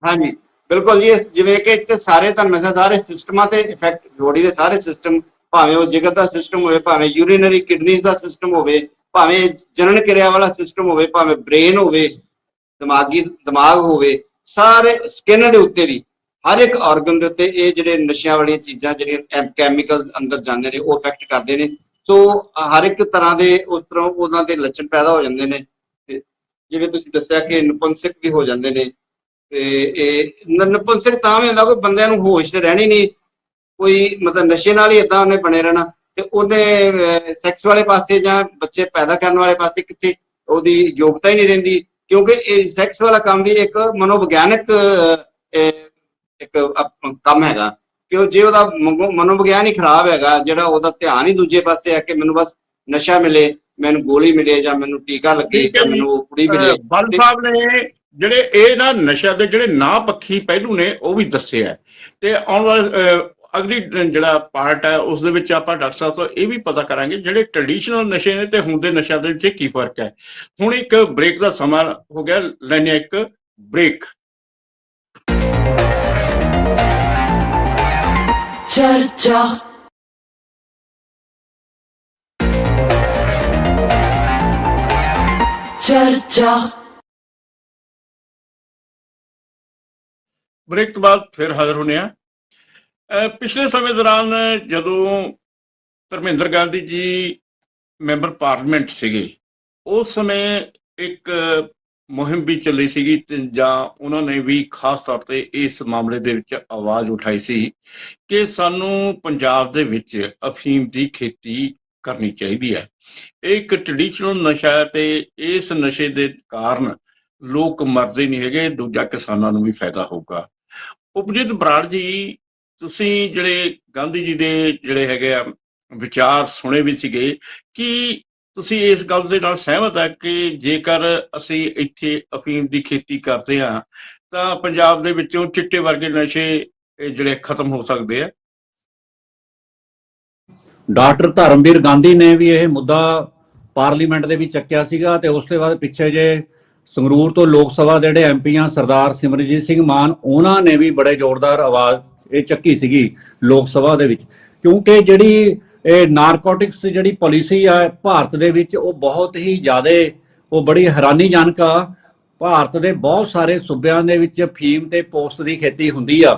ਹਾਂਜੀ ਬਿਲਕੁਲ ਜੀ, ਜਿਵੇਂ ਕਿ ਇੱਥੇ ਸਾਰੇ ਤੁਹਾਨੂੰ ਮੈਂ ਸਾਰੇ ਸਿਸਟਮਾਂ ਤੇ ਇਫੈਕਟ, ਬੋਡੀ ਦੇ ਸਾਰੇ ਸਿਸਟਮ, ਭਾਵੇਂ ਉਹ ਜਿਗਰ ਦਾ ਸਿਸਟਮ ਹੋਵੇ, ਭਾਵੇਂ ਯੂਰੀਨਰੀ ਕਿਡਨੀਜ਼ ਦਾ ਸਿਸਟਮ ਹੋਵੇ, ਭਾਵੇਂ ਜਨਨ ਕਿਰਿਆ ਵਾਲਾ ਸਿਸਟਮ ਹੋਵੇ, ਭਾਵੇਂ ਬ੍ਰੇਨ ਹੋਵੇ, ਦਿਮਾਗ ਹੋਵੇ, ਸਾਰੇ ਸਕਿਨ ਦੇ ਉੱਤੇ ਵੀ ਹਰ ਇੱਕ ਆਰਗਨ ਦੇ ਉੱਤੇ ਇਹ ਜਿਹੜੇ ਨਸ਼ਿਆਂ ਵਾਲੀਆਂ ਚੀਜ਼ਾਂ ਜਿਹੜੀਆਂ ਕੈਮੀਕਲਸ ਅੰਦਰ ਜਾਂਦੇ ਨੇ ਉਹ ਇਫੈਕਟ ਕਰਦੇ ਨੇ। ਸੋ ਹਰ ਇੱਕ ਤਰ੍ਹਾਂ ਦੇ ਉਸ ਤਰ੍ਹਾਂ ਉਹਨਾਂ ਦੇ ਲੱਛਣ ਪੈਦਾ ਹੋ ਜਾਂਦੇ ਨੇ, ਤੇ ਜਿਵੇਂ ਤੁਸੀਂ ਦੱਸਿਆ ਕਿ ਨਪੁੰਸਕ ਵੀ ਹੋ ਜਾਂਦੇ ਨੇ। ਤੇ ਇਹ ਨਪੁੰਸਕ ਤਾਂ ਵੀ ਹੁੰਦਾ ਕੋਈ ਬੰਦਿਆਂ ਨੂੰ ਹੋਸ਼ ਤੇ ਰਹਿਣੀ ਨਹੀਂ, ਕੋਈ ਮਤਲਬ ਨਸ਼ੇ ਨਾਲ ਹੀ ਏਦਾਂ ਉਹਨੇ ਬਣੇ ਰਹਿਣਾ, ਤੇ ਉਹਨੇ ਸੈਕਸ ਵਾਲੇ ਪਾਸੇ ਜਾਂ ਬੱਚੇ ਪੈਦਾ ਕਰਨ ਵਾਲੇ ਪਾਸੇ ਕਿਤੇ ਉਹਦੀ ਯੋਗਤਾ ਹੀ ਨਹੀਂ ਰਹਿੰਦੀ, ਕਿਉਂਕਿ ਇਹ ਸੈਕਸ ਵਾਲਾ ਕੰਮ ਵੀ ਇੱਕ ਮਨੋਵਿਗਿਆਨਕ ਇੱਕ ਕੰਮ ਹੈਗਾ ਕਿ ਜੇ ਉਹਦਾ ਮਨੋਵਿਗਿਆਨ ਹੀ ਖਰਾਬ ਹੈਗਾ, ਜਿਹੜਾ ਉਹਦਾ ਧਿਆਨ ਹੀ ਦੂਜੇ ਪਾਸੇ ਹੈ ਕਿ ਮੈਨੂੰ ਬਸ ਨਸ਼ਾ ਮਿਲੇ, ਮੈਨੂੰ ਗੋਲੀ ਮਿਲੇ ਜਾਂ ਮੈਨੂੰ ਟੀਕਾ ਲੱਗੇ ਜਾਂ ਮੈਨੂੰ ਕੁੜੀ ਮਿਲੇ। ਬਲ ਸਾਹਿਬ ਨੇ ਜਿਹੜੇ ਇਹ ਨਾ ਨਸ਼ਾ ਦੇ ਜਿਹੜੇ ਨਾ ਪੱਖੀ ਪਹਿਲੂ ਨੇ ਉਹ ਵੀ ਦੱਸਿਆ, ਤੇ ਆਉਣ ਵਾਲੇ ਅਗਲੀ ਜਿਹੜਾ ਪਾਰਟ ਹੈ ਉਸ ਦੇ ਵਿੱਚ ਆਪਾਂ ਡਾਕਟਰ ਸਾਹਿਬ ਤੋਂ ਇਹ ਵੀ ਪਤਾ ਕਰਾਂਗੇ ਜਿਹੜੇ ਟ੍ਰੈਡੀਸ਼ਨਲ ਨਸ਼ੇ ਨੇ ਤੇ ਹੁਣ ਦੇ ਨਸ਼ਿਆਂ ਦੇ ਵਿੱਚ ਕੀ ਫਰਕ ਹੈ। ਹੁਣ ਇੱਕ ਬ੍ਰੇਕ ਦਾ ਸਮਾਂ ਹੋ ਗਿਆ, ਲੈਣੇ ਇੱਕ ਬ੍ਰੇਕ। चर्चा चर्चा ਬ੍ਰੇਕ ਤੋਂ ਬਾਅਦ ਫਿਰ ਹਾਜ਼ਰ ਹੋਣੇ ਆ। ਪਿਛਲੇ ਸਮੇਂ ਦੌਰਾਨ ਜਦੋਂ ਧਰਮਿੰਦਰ ਗਾਂਧੀ ਜੀ ਮੈਂਬਰ ਪਾਰਲੀਮੈਂਟ ਸੀਗੇ, ਉਸ ਸਮੇਂ ਇੱਕ ਮੁਹਿੰਮ ਵੀ ਚੱਲੀ ਸੀਗੀ ਤੇ ਜਾਂ ਉਹਨਾਂ ਨੇ ਵੀ ਖਾਸ ਤੌਰ ਤੇ ਇਸ ਮਾਮਲੇ ਦੇ ਵਿੱਚ ਆਵਾਜ਼ ਉਠਾਈ ਸੀ ਕਿ ਸਾਨੂੰ ਪੰਜਾਬ ਦੇ ਵਿੱਚ ਅਫੀਮ ਦੀ ਖੇਤੀ ਕਰਨੀ ਚਾਹੀਦੀ ਹੈ। ਇਹ ਇੱਕ ਟ੍ਰੈਡੀਸ਼ਨਲ ਨਸ਼ਾ ਹੈ ਤੇ ਇਸ ਨਸ਼ੇ ਦੇ ਕਾਰਨ ਲੋਕ ਮਰਦੇ ਨਹੀਂ ਹੈਗੇ, ਦੂਜਾ ਕਿਸਾਨਾਂ ਨੂੰ ਵੀ ਫਾਇਦਾ ਹੋਊਗਾ। ਉਪਜੀਤ ਬਰਾੜ ਜੀ, ਤੁਸੀਂ ਜਿਹੜੇ ਗਾਂਧੀ ਜੀ ਦੇ ਜਿਹੜੇ ਹੈਗੇ ਆ ਵਿਚਾਰ ਸੁਣੇ ਵੀ ਸੀਗੇ, ਕਿ ਤੁਸੀਂ ਇਸ ਗੱਲ ਦੇ ਨਾਲ ਸਹਿਮਤ ਹੈ ਕਿ ਜੇਕਰ ਅਸੀਂ ਇੱਥੇ ਅਫੀਮ ਦੀ ਖੇਤੀ ਕਰਦੇ ਹਾਂ ਤਾਂ ਪੰਜਾਬ ਦੇ ਵਿੱਚੋਂ ਚਿੱਟੇ ਵਰਗੇ ਨਸ਼ੇ ਜਿਹੜੇ ਖਤਮ ਹੋ ਸਕਦੇ ਆ? ਡਾਕਟਰ ਧਰਮਵੀਰ ਗਾਂਧੀ ਨੇ ਵੀ ਇਹ ਮੁੱਦਾ ਪਾਰਲੀਮੈਂਟ ਦੇ ਵਿੱਚ ਚੱਕਿਆ ਸੀਗਾ ਤੇ ਉਸ ਤੋਂ ਬਾਅਦ ਪਿੱਛੇ ਜੇ ਸੰਗਰੂਰ ਤੋਂ ਲੋਕ ਸਭਾ ਦੇ ਜਿਹੜੇ ਐਮਪੀ ਆ ਸਰਦਾਰ ਸਿਮਰਜੀਤ ਸਿੰਘ ਮਾਨ, ਉਹਨਾਂ ਨੇ ਵੀ ਬੜੇ ਜ਼ੋਰਦਾਰ ਆਵਾਜ਼ ਇਹ ਚੱਕੀ ਸੀਗੀ ਲੋਕ ਸਭਾ ਦੇ ਵਿੱਚ, ਕਿਉਂਕਿ ਜਿਹੜੀ ਇਹ ਨਾਰਕੋਟਿਕਸ ਜਿਹੜੀ ਪਾਲਿਸੀ ਆ ਭਾਰਤ ਦੇ ਵਿੱਚ ਉਹ ਬਹੁਤ ਹੀ ਜ਼ਿਆਦਾ ਉਹ ਬੜੀ ਹੈਰਾਨੀਜਨਕ ਆ। ਭਾਰਤ ਦੇ ਬਹੁਤ ਸਾਰੇ ਸੂਬਿਆਂ ਦੇ ਵਿੱਚ ਅਫੀਮ ਤੇ ਪੋਸਤ ਦੀ ਖੇਤੀ ਹੁੰਦੀ ਆ,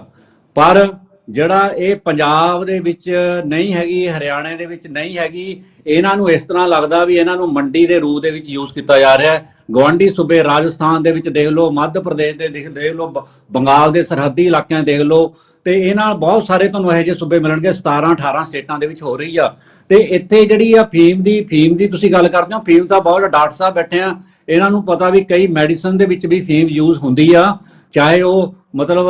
ਪਰ ਜਿਹੜਾ ਇਹ ਪੰਜਾਬ ਦੇ ਵਿੱਚ ਨਹੀਂ ਹੈਗੀ, ਹਰਿਆਣੇ ਦੇ ਵਿੱਚ ਨਹੀਂ ਹੈਗੀ। ਇਹਨਾਂ ਨੂੰ ਇਸ ਤਰ੍ਹਾਂ ਲੱਗਦਾ ਵੀ ਇਹਨਾਂ ਨੂੰ ਮੰਡੀ ਦੇ ਰੂਪ ਦੇ ਵਿੱਚ ਯੂਜ਼ ਕੀਤਾ ਜਾ ਰਿਹਾ ਹੈ। ਗਵਾਂਢੀ ਸੂਬੇ ਰਾਜਸਥਾਨ ਦੇ ਵਿੱਚ ਦੇਖ ਲਓ, ਮੱਧ ਪ੍ਰਦੇਸ਼ ਦੇ ਦੇਖ ਲਓ, ਬੰਗਾਲ ਦੇ ਸਰਹੱਦੀ ਇਲਾਕਿਆਂ ਦੇਖ ਲਓ, ਤੇ ਇਹਨਾਂ ਬਹੁਤ ਸਾਰੇ ਤੁਹਾਨੂੰ ਇਹੋ ਜਿਹੇ ਸੂਬੇ ਮਿਲਣਗੇ। 17-18 ਸਟੇਟਾਂ ਦੇ ਵਿੱਚ ਹੋ ਰਹੀ ਆ। ਤੇ ਇੱਥੇ ਜਿਹੜੀ ਆ ਫੀਮ ਦੀ ਤੁਸੀਂ ਗੱਲ ਕਰਦੇ ਹੋ, ਫੀਮ ਤਾਂ ਬਹੁਤ ਡਾਕਟਰ ਸਾਹਿਬ ਬੈਠੇ ਆ, ਇਹਨਾਂ ਨੂੰ ਪਤਾ ਵੀ ਕਈ ਮੈਡੀਸਨ ਦੇ ਵਿੱਚ ਵੀ ਫੀਮ ਯੂਜ਼ ਹੁੰਦੀ ਆ, ਚਾਹੇ ਉਹ ਮਤਲਬ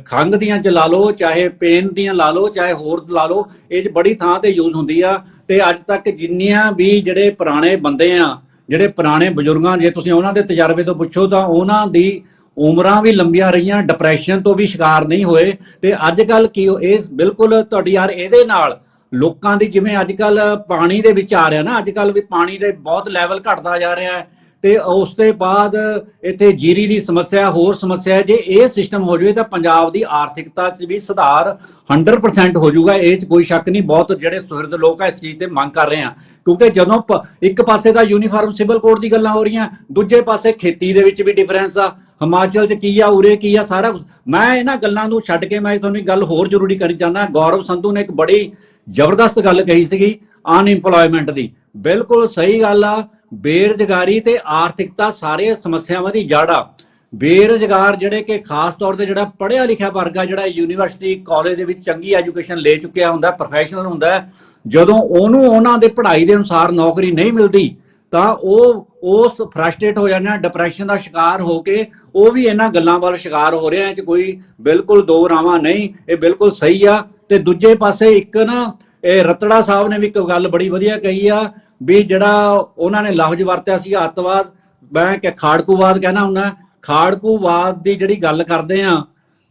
ਖੰਘ ਦੀਆਂ ਚ ਲਾ ਲਓ, ਚਾਹੇ ਪੇਨ ਦੀਆਂ ਲਾ ਲਓ, ਚਾਹੇ ਹੋਰ ਲਾ ਲਓ, ਇਹ ਬੜੀ ਥਾਂ ਤੇ ਯੂਜ਼ ਹੁੰਦੀ ਆ। ਤੇ ਅੱਜ ਤੱਕ ਜਿੰਨੀਆਂ ਵੀ ਜਿਹੜੇ ਪੁਰਾਣੇ ਬੰਦੇ ਆ, ਜਿਹੜੇ ਪੁਰਾਣੇ ਬਜ਼ੁਰਗਾਂ, ਜੇ ਤੁਸੀਂ ਉਹਨਾਂ ਦੇ ਤਜਰਬੇ ਤੋਂ ਪੁੱਛੋ ਤਾਂ ਉਹਨਾਂ ਦੀ ਉਮਰਾਂ ਵੀ ਲੰਬੀਆਂ ਰਹੀਆਂ, ਡਿਪਰੈਸ਼ਨ ਤੋਂ ਵੀ ਸ਼ਿਕਾਰ ਨਹੀਂ ਹੋਏ। ਤੇ ਅੱਜ ਕੱਲ ਕੀ ਇਹ ਬਿਲਕੁਲ ਤੁਹਾਡੀ ਯਾਰ ਇਹਦੇ ਨਾਲ ਲੋਕਾਂ ਦੀ, ਜਿਵੇਂ ਅੱਜ ਕੱਲ ਪਾਣੀ ਦੇ ਵਿੱਚ ਆ ਰਿਹਾ ਨਾ, ਅੱਜ ਕੱਲ ਵੀ ਪਾਣੀ ਦੇ ਬਹੁਤ ਲੈਵਲ ਘਟਦਾ ਜਾ ਰਿਹਾ ਹੈ, ਤੇ ਉਸ ਤੋਂ ਬਾਅਦ ਇੱਥੇ ਜੀਰੀ ਦੀ ਸਮੱਸਿਆ, ਹੋਰ ਸਮੱਸਿਆ। ਜੇ ਇਹ ਸਿਸਟਮ ਹੋ ਜਾਵੇ ਤਾਂ ਪੰਜਾਬ ਦੀ ਆਰਥਿਕਤਾ 'ਚ ਵੀ ਸੁਧਾਰ 100% ਹੋ ਜਾਊਗਾ, ਇਹ 'ਚ ਕੋਈ ਸ਼ੱਕ ਨਹੀਂ। ਬਹੁਤ ਜਿਹੜੇ ਸੁਹਿਰਦ ਲੋਕ ਆ ਇਸ ਚੀਜ਼ ਤੇ ਮੰਗ ਕਰ ਰਹੇ ਆ, ਕਿਉਂਕਿ ਜਦੋਂ ਇੱਕ ਪਾਸੇ ਤਾਂ ਯੂਨੀਫਾਰਮ ਸਿਵਲ ਕੋਡ ਦੀ ਗੱਲਾਂ ਹੋ ਰਹੀਆਂ, ਦੂਜੇ ਪਾਸੇ ਖੇਤੀ ਦੇ ਵਿੱਚ ਵੀ ਡਿਫਰੈਂਸ ਆ। ਹਿਮਾਚਲ 'ਚ ਕੀ ਆ, ਉਰੇ ਕੀ ਆ, ਸਾਰਾ ਕੁਝ। ਮੈਂ ਇਹਨਾਂ ਗੱਲਾਂ ਨੂੰ ਛੱਡ ਕੇ ਮੈਂ ਤੁਹਾਨੂੰ ਇੱਕ ਗੱਲ ਹੋਰ ਜ਼ਰੂਰੀ ਕਰਨੀ ਚਾਹੁੰਦਾ। ਗੌਰਵ ਸੰਧੂ ਨੇ ਇੱਕ ਬੜੀ ਜ਼ਬਰਦਸਤ ਗੱਲ ਕਹੀ ਸੀਗੀ ਅਨਇੰਪਲੋਇਮੈਂਟ ਦੀ। ਬਿਲਕੁਲ ਸਹੀ ਗੱਲ ਆ। ਬੇਰੁਜ਼ਗਾਰੀ ਤੇ ਆਰਥਿਕਤਾ ਸਾਰੇ ਸਮੱਸਿਆਵਾਂ ਦੀ ਜੜ ਆ। ਬੇਰੁਜ਼ਗਾਰ ਜਿਹੜੇ ਕਿ ਖਾਸ ਤੌਰ ਤੇ ਜਿਹੜਾ ਪੜ੍ਹਿਆ ਲਿਖਿਆ ਵਰਗ ਆ, ਜਿਹੜਾ ਯੂਨੀਵਰਸਿਟੀ ਕਾਲਜ ਦੇ ਵਿੱਚ ਚੰਗੀ ਐਜੂਕੇਸ਼ਨ ਲੈ ਚੁੱਕਿਆ ਹੁੰਦਾ, ਪ੍ਰੋਫੈਸ਼ਨਲ ਹੁੰਦਾ, ਜਦੋਂ ਉਹਨੂੰ ਉਹਨਾਂ ਦੇ ਪੜ੍ਹਾਈ ਦੇ ਅਨੁਸਾਰ ਨੌਕਰੀ ਨਹੀਂ ਮਿਲਦੀ ਤਾਂ ਉਹ ਉਸ ਫਰਸਟ੍ਰੇਟ ਹੋ ਜਾਂਦਾ, ਡਿਪਰੈਸ਼ਨ ਦਾ ਸ਼ਿਕਾਰ ਹੋ ਕੇ ਉਹ ਵੀ ਇਹਨਾਂ ਗੱਲਾਂ ਵੱਲ ਸ਼ਿਕਾਰ ਹੋ ਰਿਹਾ। ਇਹ 'ਚ ਕੋਈ ਬਿਲਕੁਲ ਦੋ ਰਾਵਾਂ ਨਹੀਂ, ਇਹ ਬਿਲਕੁਲ ਸਹੀ ਆ। ਤੇ ਦੂਜੇ ਪਾਸੇ ਇੱਕ ਨਾ ਇਹ ਰਤੜਾ ਸਾਹਿਬ ਨੇ ਵੀ ਇੱਕ ਗੱਲ ਬੜੀ ਵਧੀਆ ਕਹੀ ਆ ਵੀ ਜਿਹੜਾ ਉਹਨਾਂ ਨੇ ਲਫ਼ਜ਼ ਵਰਤਿਆ ਸੀ ਅੱਤਵਾਦ, ਮੈਂ ਕਿ ਖਾੜਕੂਵਾਦ ਕਹਿਣਾ ਹੁੰਦਾ। ਖਾੜਕੂਵਾਦ ਦੀ ਜਿਹੜੀ ਗੱਲ ਕਰਦੇ ਆ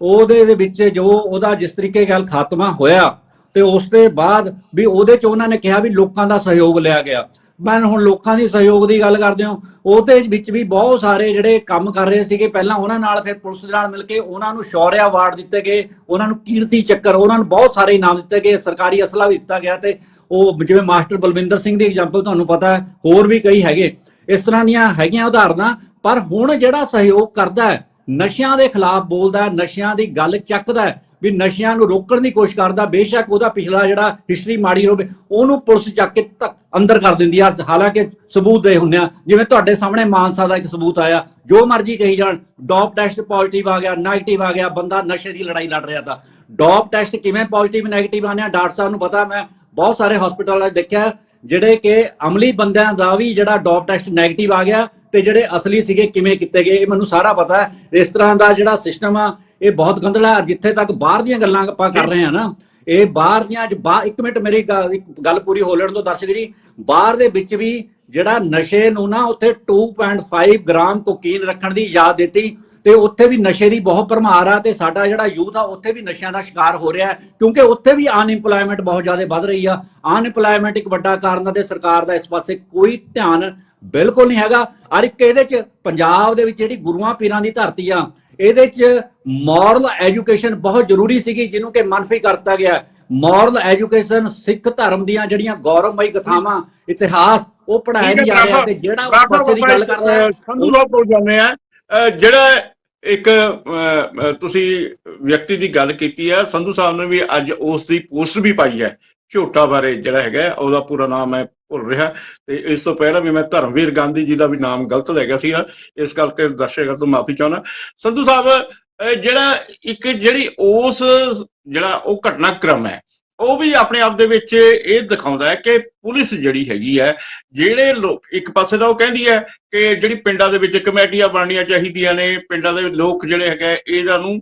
ਉਹਦੇ ਦੇ ਵਿੱਚ ਜੋ ਉਹਦਾ ਜਿਸ ਤਰੀਕੇ ਗੱਲ ਖਾਤਮਾ ਹੋਇਆ ਤੇ ਉਸ ਦੇ ਬਾਅਦ ਵੀ ਉਹਦੇ 'ਚ ਉਹਨਾਂ ਨੇ ਕਿਹਾ ਵੀ ਲੋਕਾਂ ਦਾ ਸਹਿਯੋਗ ਲਿਆ ਗਿਆ। ਮੈਂ ਹੁਣ ਲੋਕਾਂ ਦੀ ਸਹਿਯੋਗ ਦੀ ਗੱਲ ਕਰਦੇ ਹਾਂ, ਉਹਦੇ ਵਿੱਚ ਵੀ ਬਹੁਤ ਸਾਰੇ ਜਿਹੜੇ ਕੰਮ ਕਰ ਰਹੇ ਸੀਗੇ ਪਹਿਲਾਂ ਉਹਨਾਂ ਨਾਲ, ਫਿਰ ਪੁਲਿਸ ਦੇ ਨਾਲ ਮਿਲ ਕੇ ਉਹਨਾਂ ਨੂੰ ਸ਼ੌਰਿਆ ਅਵਾਰਡ ਦਿੱਤੇ ਗਏ, ਉਹਨਾਂ ਨੂੰ ਕੀਰਤੀ ਚੱਕਰ, ਉਹਨਾਂ ਨੂੰ ਬਹੁਤ ਸਾਰੇ ਇਨਾਮ ਦਿੱਤੇ ਗਏ, ਸਰਕਾਰੀ ਅਸਲਾ ਵੀ ਦਿੱਤਾ ਗਿਆ। ਤੇ ਉਹ ਜਿਵੇਂ ਮਾਸਟਰ ਬਲਵਿੰਦਰ ਸਿੰਘ ਦੀ ਐਗਜ਼ਾਮਪਲ ਤੁਹਾਨੂੰ ਪਤਾ ਹੈ, ਹੋਰ ਵੀ ਕਈ ਹੈਗੇ ਇਸ ਤਰ੍ਹਾਂ ਦੀਆਂ ਹੈਗੀਆਂ ਉਦਾਹਰਨਾਂ। ਪਰ ਹੁਣ ਜਿਹੜਾ ਸਹਿਯੋਗ ਕਰਦਾ ਹੈ, ਨਸ਼ਿਆਂ ਦੇ ਖਿਲਾਫ ਬੋਲਦਾ, ਨਸ਼ਿਆਂ ਦੀ ਗੱਲ ਚੱਕਦਾ, ਵੀ ਨਸ਼ਿਆਂ ਨੂੰ ਰੋਕਣ ਦੀ ਕੋਸ਼ਿਸ਼ ਕਰਦਾ, ਬੇਸ਼ੱਕ ਉਹਦਾ ਪਿਛਲਾ ਜਿਹੜਾ ਹਿਸਟਰੀ ਮਾੜੀ ਹੋਵੇ, ਉਹਨੂੰ ਪੁਲਿਸ ਚੱਕ ਕੇ ਅੰਦਰ ਕਰ ਦਿੰਦੀ ਆ, ਹਾਲਾਂਕਿ ਸਬੂਤ ਦੇ ਹੁੰਦੇ ਆ। ਜਿਵੇਂ ਤੁਹਾਡੇ ਸਾਹਮਣੇ ਮਾਨਸਾ ਦਾ ਇੱਕ ਸਬੂਤ ਆਇਆ, ਜੋ ਮਰਜ਼ੀ ਕਹੀ ਜਾਣ, ਡੋਪ ਟੈਸਟ ਪੋਜ਼ਿਟਿਵ ਆ ਗਿਆ, ਨੈਗੇਟਿਵ ਆ ਗਿਆ, ਬੰਦਾ ਨਸ਼ੇ ਦੀ ਲੜਾਈ ਲੜ ਰਿਹਾ ਤਾਂ। ਡੋਪ ਟੈਸਟ ਕਿਵੇਂ ਪੋਜ਼ਿਟਿਵ ਨੈਗੇਟਿਵ ਆਉਂਦੇ ਆ, ਡਾਕਟਰ ਸਾਹਿਬ ਨੂੰ ਪਤਾ। ਮੈਂ ਬਹੁਤ ਸਾਰੇ ਹਸਪਤਾਲਾਂ 'ਚ ਦੇਖਿਆ ਜਿਹੜੇ ਕਿ ਅਮਲੀ ਬੰਦਿਆਂ ਦਾ ਵੀ ਜਿਹੜਾ ਡੋਪ ਟੈਸਟ ਨੈਗੇਟਿਵ ਆ ਗਿਆ, ਤੇ ਜਿਹੜੇ ਅਸਲੀ ਸੀਗੇ ਕਿਵੇਂ ਕੀਤੇ ਗਏ, ਇਹ ਮੈਨੂੰ ਸਾਰਾ ਪਤਾ ਹੈ। ਇਸ ਤਰ੍ਹਾਂ ਦਾ ਜਿਹੜਾ ਸਿਸਟਮ ਆ ਇਹ ਬਹੁਤ ਗੰਦਲਾ। ਜਿੱਥੇ ਤੱਕ ਬਾਹਰ ਦੀਆਂ ਗੱਲਾਂ ਆਪਾਂ ਕਰ ਰਹੇ ਹਾਂ ਨਾ, ਇਹ ਬਾਹਰ ਦੀਆਂ ਇੱਕ ਮਿੰਟ ਮੇਰੀ ਗੱਲ ਪੂਰੀ ਹੋ ਲੈਣ ਤੋਂ ਦਰਸ਼ਕ ਜੀ। ਬਾਹਰ ਦੇ ਵਿੱਚ ਵੀ ਜਿਹੜਾ ਨਸ਼ੇ ਨੂੰ ਨਾ ਉੱਥੇ 2.5 ਗ੍ਰਾਮ ਕੋਕੀਨ ਰੱਖਣ ਦੀ ਇਜਾਜ਼ਤ ਦਿੱਤੀ, ਤੇ ਉੱਥੇ ਵੀ ਨਸ਼ੇ ਦੀ ਬਹੁਤ ਭਰਮਾਰ ਆ। ਤੇ ਸਾਡਾ ਜਿਹੜਾ ਯੂਥ ਆ ਉੱਥੇ ਵੀ ਨਸ਼ਿਆਂ ਦਾ ਸ਼ਿਕਾਰ ਹੋ ਰਿਹਾ, ਕਿਉਂਕਿ ਉੱਥੇ ਵੀ ਅਨਇੰਪਲੋਇਮੈਂਟ ਬਹੁਤ ਜ਼ਿਆਦਾ ਵੱਧ ਰਹੀ ਆ। ਅਨਇੰਪਲੋਇਮੈਂਟ ਇੱਕ ਵੱਡਾ ਕਾਰਨ ਆ ਤੇ ਸਰਕਾਰ ਦਾ ਇਸ ਪਾਸੇ ਕੋਈ ਧਿਆਨ ਬਿਲਕੁਲ ਨਹੀਂ ਹੈਗਾ। ਔਰ ਇੱਕ ਇਹਦੇ 'ਚ ਪੰਜਾਬ ਦੇ ਵਿੱਚ ਜਿਹੜੀ ਗੁਰੂਆਂ ਪੀਰਾਂ ਦੀ ਧਰਤੀ ਆ, ਇਹਦੇ 'ਚ ਮੋਰਲ ਐਜੂਕੇਸ਼ਨ ਬਹੁਤ ਜ਼ਰੂਰੀ ਸੀਗੀ, ਜਿਹਨੂੰ ਕਿ ਮਨਫੀ ਕਰਤਾ ਗਿਆ। ਮੋਰਲ ਐਜੂਕੇਸ਼ਨ, ਸਿੱਖ ਧਰਮ ਦੀਆਂ ਜਿਹੜੀਆਂ ਗੌਰਵਮਈ ਕਥਾਵਾਂ, ਇਤਿਹਾਸ, ਉਹ ਪੜ੍ਹਾਇਆ ਨਹੀਂ ਜਾ ਰਿਹਾ। ਤੇ ਜਿਹੜਾ ਉਸ ਪਾਸੇ ਦੀ ਗੱਲ ਕਰਦਾ ਹੈ ਸੰਧੂ ਸਾਹਿਬ ਕੋਲ ਜਾਂਦੇ ਆ। ਜਿਹੜਾ ਇੱਕ ਤੁਸੀਂ ਵਿਅਕਤੀ ਦੀ ਗੱਲ ਕੀਤੀ ਹੈ, ਸੰਧੂ ਸਾਹਿਬ ਨੇ ਵੀ ਅੱਜ ਉਸ ਦੀ ਪੋਸਟ ਵੀ ਪਾਈ ਹੈ ਝੋਟਾ ਬਾਰੇ। ਜਿਹੜਾ ਹੈਗਾ ਉਹਦਾ ਪੂਰਾ ਨਾਮ ਮੈਂ ਭੁੱਲ ਰਿਹਾ, ਤੇ ਇਸ ਤੋਂ ਪਹਿਲਾਂ ਵੀ ਮੈਂ ਧਰਮਵੀਰ ਗਾਂਧੀ ਜੀ ਦਾ ਵੀ ਨਾਮ ਗਲਤ ਲੈ ਗਿਆ ਸੀਗਾ, ਇਸ ਕਰਕੇ ਦਰਸ਼ਕਾਂ ਤੋਂ ਮਾਫੀ ਚਾਹੁੰਦਾ। ਸੰਧੂ ਸਾਹਿਬ ਜਿਹੜਾ ਇੱਕ ਜਿਹੜੀ ਉਸ ਜਿਹੜਾ ਉਹ ਘਟਨਾਕ੍ਰਮ ਹੈ, ਉਹ ਵੀ ਆਪਣੇ ਆਪ ਦੇ ਵਿੱਚ ਇਹ ਦਿਖਾਉਂਦਾ ਹੈ ਕਿ ਪੁਲਿਸ ਜਿਹੜੀ ਹੈਗੀ ਹੈ, ਜਿਹੜੇ ਲੋਕ ਇੱਕ ਪਾਸੇ ਦਾ ਉਹ ਕਹਿੰਦੀ ਹੈ ਕਿ ਜਿਹੜੀ ਪਿੰਡਾਂ ਦੇ ਵਿੱਚ ਕਮੇਟੀਆਂ ਬਣਨੀਆਂ ਚਾਹੀਦੀਆਂ ਨੇ, ਪਿੰਡਾਂ ਦੇ ਲੋਕ ਜਿਹੜੇ ਹੈਗੇ ਇਹਨਾਂ ਨੂੰ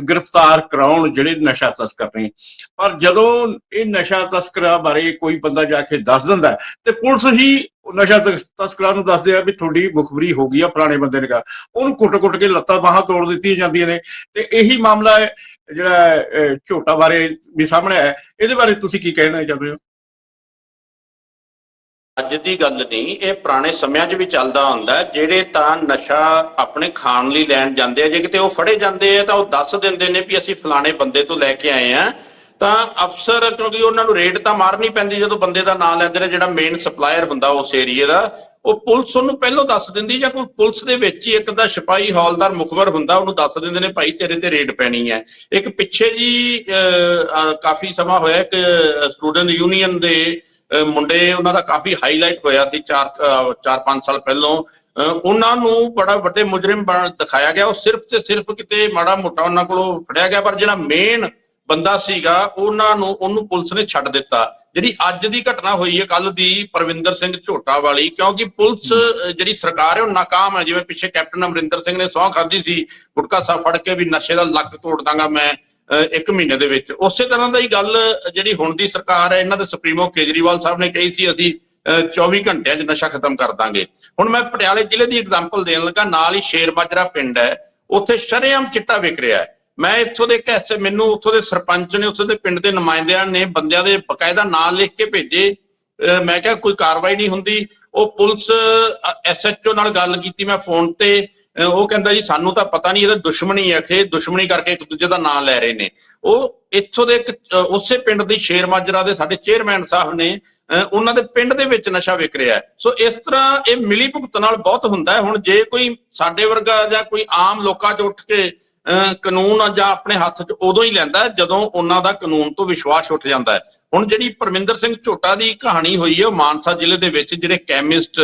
ਗ੍ਰਿਫਤਾਰ ਕਰਾਉਣ ਜਿਹੜੇ ਨਸ਼ਾ ਤਸਕਰ ਨੇ। ਪਰ ਜਦੋਂ ਇਹ ਨਸ਼ਾ ਤਸਕਰਾਂ ਬਾਰੇ ਕੋਈ ਬੰਦਾ ਜਾ ਕੇ ਦੱਸ ਦਿੰਦਾ ਹੈ ਤੇ ਪੁਲਿਸ ਹੀ ਨਸ਼ਾ ਤਸਕਰਾਂ ਨੂੰ ਦੱਸਦੇ ਆ ਵੀ ਤੁਹਾਡੀ ਮੁਖਬਰੀ ਹੋ ਗਈ ਆ, ਫਲਾਣੇ ਬੰਦੇ ਨੇ ਉਹਨੂੰ ਕੁੱਟ-ਕੁੱਟ ਕੇ ਲੱਤਾਂ ਬਾਹਾਂ ਤੋੜ ਦਿੱਤੀਆਂ ਜਾਂਦੀਆਂ ਨੇ। ਤੇ ਇਹੀ ਮਾਮਲਾ ਹੈ ਜਿਹੜਾ ਝੋਟਾ ਬਾਰੇ ਵੀ ਸਾਹਮਣੇ ਆਇਆ। ਇਹਦੇ ਬਾਰੇ ਤੁਸੀਂ ਕੀ ਕਹਿਣਾ ਚਾਹੁੰਦੇ ਹੋ? ਅੱਜ ਦੀ ਗੱਲ ਨਹੀਂ, ਇਹ ਪੁਰਾਣੇ ਸਮਿਆਂ 'ਚ ਵੀ ਚੱਲਦਾ ਹੁੰਦਾ। ਜਿਹੜੇ ਤਾਂ ਨਸ਼ਾ ਆਪਣੇ ਖਾਣ ਲਈ ਲੈਣ ਜਾਂਦੇ ਆ, ਜੇ ਕਿਤੇ ਉਹ ਫੜੇ ਜਾਂਦੇ ਆ ਤਾਂ ਉਹ ਦੱਸ ਦਿੰਦੇ ਨੇ ਵੀ ਅਸੀਂ ਫਲਾਣੇ ਬੰਦੇ ਤੋਂ ਲੈ ਕੇ ਆਏ ਆ, ਤਾਂ ਅਫਸਰ, ਕਿਉਂਕਿ ਉਹਨਾਂ ਨੂੰ ਰੇਡ ਤਾਂ ਮਾਰਨੀ ਪੈਂਦੀ ਜਦੋਂ ਬੰਦੇ ਦਾ ਨਾਂ ਲੈਂਦੇ ਨੇ, ਜਿਹੜਾ ਮੇਨ ਸਪਲਾਇਰ ਹੁੰਦਾ ਉਸ ਏਰੀਏ ਦਾ, ਉਹ ਪੁਲਿਸ ਉਹਨੂੰ ਪਹਿਲਾਂ ਦੱਸ ਦਿੰਦੀ, ਜਾਂ ਕੋਈ ਪੁਲਿਸ ਦੇ ਵਿੱਚ ਹੀ ਇੱਕ ਦਾ ਸਿਪਾਹੀ ਹੌਲਦਾਰ ਮੁਖਬਰ ਹੁੰਦਾ, ਉਹਨੂੰ ਦੱਸ ਦਿੰਦੇ ਨੇ ਭਾਈ ਤੇਰੇ ਤੇ ਰੇਡ ਪੈਣੀ ਹੈ। ਇੱਕ ਪਿੱਛੇ ਜੀ ਕਾਫੀ ਸਮਾਂ ਹੋਇਆ ਕਿ ਸਟੂਡੈਂਟ ਯੂਨੀਅਨ ਦੇ ਮੁੰਡੇ, ਉਹਨਾਂ ਦਾ ਕਾਫੀ ਹਾਈਲਾਈਟ ਹੋਇਆ ਸੀ 4-5 ਸਾਲ ਪਹਿਲਾਂ। ਉਹਨਾਂ ਨੂੰ ਬੜਾ ਵੱਡੇ ਮੁਜਰਮ ਦਿਖਾਇਆ ਗਿਆ। ਉਹ ਸਿਰਫ ਤੇ ਸਿਰਫ ਕਿਤੇ ਮਾੜਾ ਮੋਟਾ ਉਹਨਾਂ ਕੋਲੋਂ ਫੜਿਆ ਗਿਆ, ਪਰ ਜਿਹੜਾ ਮੇਨ ਬੰਦਾ ਸੀਗਾ ਉਹਨੂੰ ਪੁਲਿਸ ਨੇ ਛੱਡ ਦਿੱਤਾ। ਜਿਹੜੀ ਅੱਜ ਦੀ ਘਟਨਾ ਹੋਈ ਹੈ ਕੱਲ ਦੀ ਪਰਵਿੰਦਰ ਸਿੰਘ ਝੋਟਾ ਵਾਲੀ, ਕਿਉਂਕਿ ਪੁਲਿਸ ਜਿਹੜੀ ਸਰਕਾਰ ਹੈ ਉਹ ਨਾਕਾਮ ਹੈ। ਜਿਵੇਂ ਪਿੱਛੇ ਕੈਪਟਨ ਅਮਰਿੰਦਰ ਸਿੰਘ ਨੇ ਸਹੁੰ ਖਾਧੀ ਸੀ ਗੁਟਕਾ ਸਾਹਿਬ ਫੜ ਕੇ ਵੀ ਨਸ਼ੇ ਦਾ ਲੱਕ ਤੋੜ ਦਾਂਗਾ ਮੈਂ 1 ਮਹੀਨੇ ਦੇ ਵਿੱਚ, ਉਸੇ ਤਰ੍ਹਾਂ ਦਾ ਹੀ ਗੱਲ ਜਿਹੜੀ ਹੁਣ ਦੀ ਸਰਕਾਰ ਹੈ, ਇਹਨਾਂ ਦੇ ਸੁਪਰੀਮੋ ਕੇਜਰੀਵਾਲ ਸਾਹਿਬ ਨੇ ਕਹੀ ਸੀ ਅਸੀਂ 24 ਘੰਟਿਆਂ 'ਚ ਨਸ਼ਾ ਖਤਮ ਕਰ ਦਾਂਗੇ। ਹੁਣ ਮੈਂ ਪਟਿਆਲੇ ਜ਼ਿਲ੍ਹੇ ਦੀ ਐਗਜ਼ਾਮਪਲ ਦੇਣ ਲੱਗਾ, ਨਾਲ ਹੀ ਸ਼ੇਰ ਮਾਜਰਾ ਪਿੰਡ ਹੈ, ਉੱਥੇ ਸ਼ਰੇਆਮ ਚਿੱਟਾ ਵਿਕ ਰਿਹਾ ਹੈ। ਮੈਂ ਇੱਥੋਂ ਦੇ ਮੈਨੂੰ ਉੱਥੋਂ ਦੇ ਸਰਪੰਚ ਨੇ, ਉੱਥੋਂ ਦੇ ਪਿੰਡ ਦੇ ਨੁਮਾਇੰਦਿਆਂ ਨੇ ਬੰਦਿਆਂ ਦੇ ਬਕਾਇਦਾ ਨਾਂ ਲਿਖ ਕੇ ਭੇਜੇ। ਮੈਂ ਕਿਹਾ ਕੋਈ ਕਾਰਵਾਈ ਨਹੀਂ ਹੁੰਦੀ। ਉਹ ਪੁਲਿਸ SHO ਨਾਲ ਗੱਲ ਕੀਤੀ ਮੈਂ ਫੋਨ ਤੇ, ਉਹ ਕਹਿੰਦਾ ਜੀ ਸਾਨੂੰ ਤਾਂ ਪਤਾ ਨਹੀਂ, ਇਹਦਾ ਦੁਸ਼ਮਣੀ ਹੈ, ਕਿ ਦੁਸ਼ਮਣੀ ਕਰਕੇ ਇੱਕ ਦੂਜੇ ਦਾ ਨਾਂ ਲੈ ਰਹੇ ਨੇ। ਉਹ ਇੱਥੋਂ ਦੇ ਉਸੇ ਪਿੰਡ ਦੀ ਸ਼ੇਰ ਮਾਜਰਾ ਦੇ ਸਾਡੇ ਚੇਅਰਮੈਨ ਸਾਹਿਬ ਨੇ, ਉਹਨਾਂ ਦੇ ਪਿੰਡ ਦੇ ਵਿੱਚ ਨਸ਼ਾ ਵਿਕ ਰਿਹਾ। ਸੋ ਇਸ ਤਰ੍ਹਾਂ ਇਹ ਮਿਲੀ ਭੁਗਤ ਨਾਲ ਬਹੁਤ ਹੁੰਦਾ ਹੈ। ਹੁਣ ਜੇ ਕੋਈ ਸਾਡੇ ਵਰਗਾ ਜਾਂ ਕੋਈ ਆਮ ਲੋਕਾਂ 'ਚ ਉੱਠ ਕੇ ਕਾਨੂੰਨ ਜਾਂ ਆਪਣੇ ਹੱਥ 'ਚ ਉਦੋਂ ਹੀ ਲੈਂਦਾ ਜਦੋਂ ਉਹਨਾਂ ਦਾ ਕਾਨੂੰਨ ਤੋਂ ਵਿਸ਼ਵਾਸ ਉੱਠ ਜਾਂਦਾ ਹੈ। ਹੁਣ ਜਿਹੜੀ ਪਰਮਿੰਦਰ ਸਿੰਘ ਝੋਟਾ ਦੀ ਕਹਾਣੀ ਹੋਈ ਹੈ, ਉਹ ਮਾਨਸਾ ਜ਼ਿਲ੍ਹੇ ਦੇ ਵਿੱਚ ਜਿਹੜੇ ਕੈਮਿਸਟ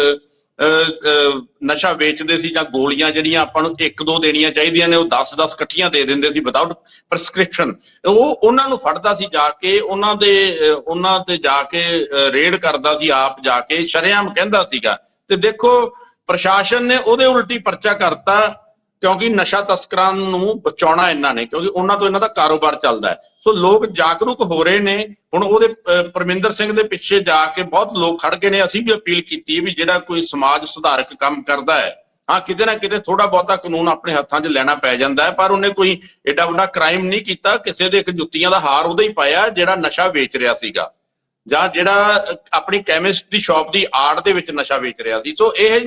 ਨਸ਼ਾ ਵੇਚਦੇ ਸੀ, ਜਾਂ ਗੋਲੀਆਂ ਜਿਹੜੀਆਂ ਆਪਾਂ ਨੂੰ 1-2 ਦੇਣੀਆਂ ਚਾਹੀਦੀਆਂ ਨੇ ਉਹ 10-10 ਇਕੱਠੀਆਂ ਦੇ ਦਿੰਦੇ ਸੀ ਵਿਦਆਊਟ ਪ੍ਰਸਕ੍ਰਿਪਸ਼ਨ, ਉਹਨਾਂ ਨੂੰ ਫੜਦਾ ਸੀ ਜਾ ਕੇ, ਉਹਨਾਂ ਤੇ ਜਾ ਕੇ ਰੇਡ ਕਰਦਾ ਸੀ, ਆਪ ਜਾ ਕੇ ਸ਼ਰੇਆਮ ਕਹਿੰਦਾ ਸੀਗਾ। ਤੇ ਦੇਖੋ ਪ੍ਰਸ਼ਾਸਨ ਨੇ ਉਹਦੇ ਉਲਟੀ ਪਰਚਾ ਕਰਤਾ, ਕਿਉਂਕਿ ਨਸ਼ਾ ਤਸਕਰਾਂ ਨੂੰ ਬਚਾਉਣਾ ਇਹਨਾਂ ਨੇ, ਕਿਉਂਕਿ ਉਹਨਾਂ ਤੋਂ ਇਹਨਾਂ ਦਾ ਕਾਰੋਬਾਰ ਚੱਲਦਾ ਹੈ। ਸੋ ਲੋਕ ਜਾਗਰੂਕ ਹੋ ਰਹੇ ਨੇ। ਹੁਣ ਉਹਦੇ ਪਰਮਿੰਦਰ ਸਿੰਘ ਦੇ ਪਿੱਛੇ ਜਾ ਕੇ ਬਹੁਤ ਲੋਕ ਖੜ ਗਏ ਨੇ। ਅਸੀਂ ਵੀ ਅਪੀਲ ਕੀਤੀ ਵੀ ਜਿਹੜਾ ਕੋਈ ਸਮਾਜ ਸੁਧਾਰਕ ਕੰਮ ਕਰਦਾ ਹੈ, ਹਾਂ ਕਿਤੇ ਨਾ ਕਿਤੇ ਥੋੜਾ ਬਹੁਤਾ ਕਾਨੂੰਨ ਆਪਣੇ ਹੱਥਾਂ 'ਚ ਲੈਣਾ ਪੈ ਜਾਂਦਾ ਹੈ, ਪਰ ਉਹਨੇ ਕੋਈ ਏਡਾ ਵੱਡਾ ਕ੍ਰਾਈਮ ਨਹੀਂ ਕੀਤਾ। ਕਿਸੇ ਦੇ ਇੱਕ ਜੁੱਤੀਆਂ ਦਾ ਹਾਰ ਉਹਦਾ ਹੀ ਪਾਇਆ ਜਿਹੜਾ ਨਸ਼ਾ ਵੇਚ ਰਿਹਾ ਸੀਗਾ, ਜਾਂ ਜਿਹੜਾ ਆਪਣੀ ਕੈਮਿਸਟ ਦੀ ਸ਼ਾਪ ਦੀ ਆੜ ਦੇ ਵਿੱਚ ਨਸ਼ਾ ਵੇਚ ਰਿਹਾ ਸੀ। ਸੋ ਇਹ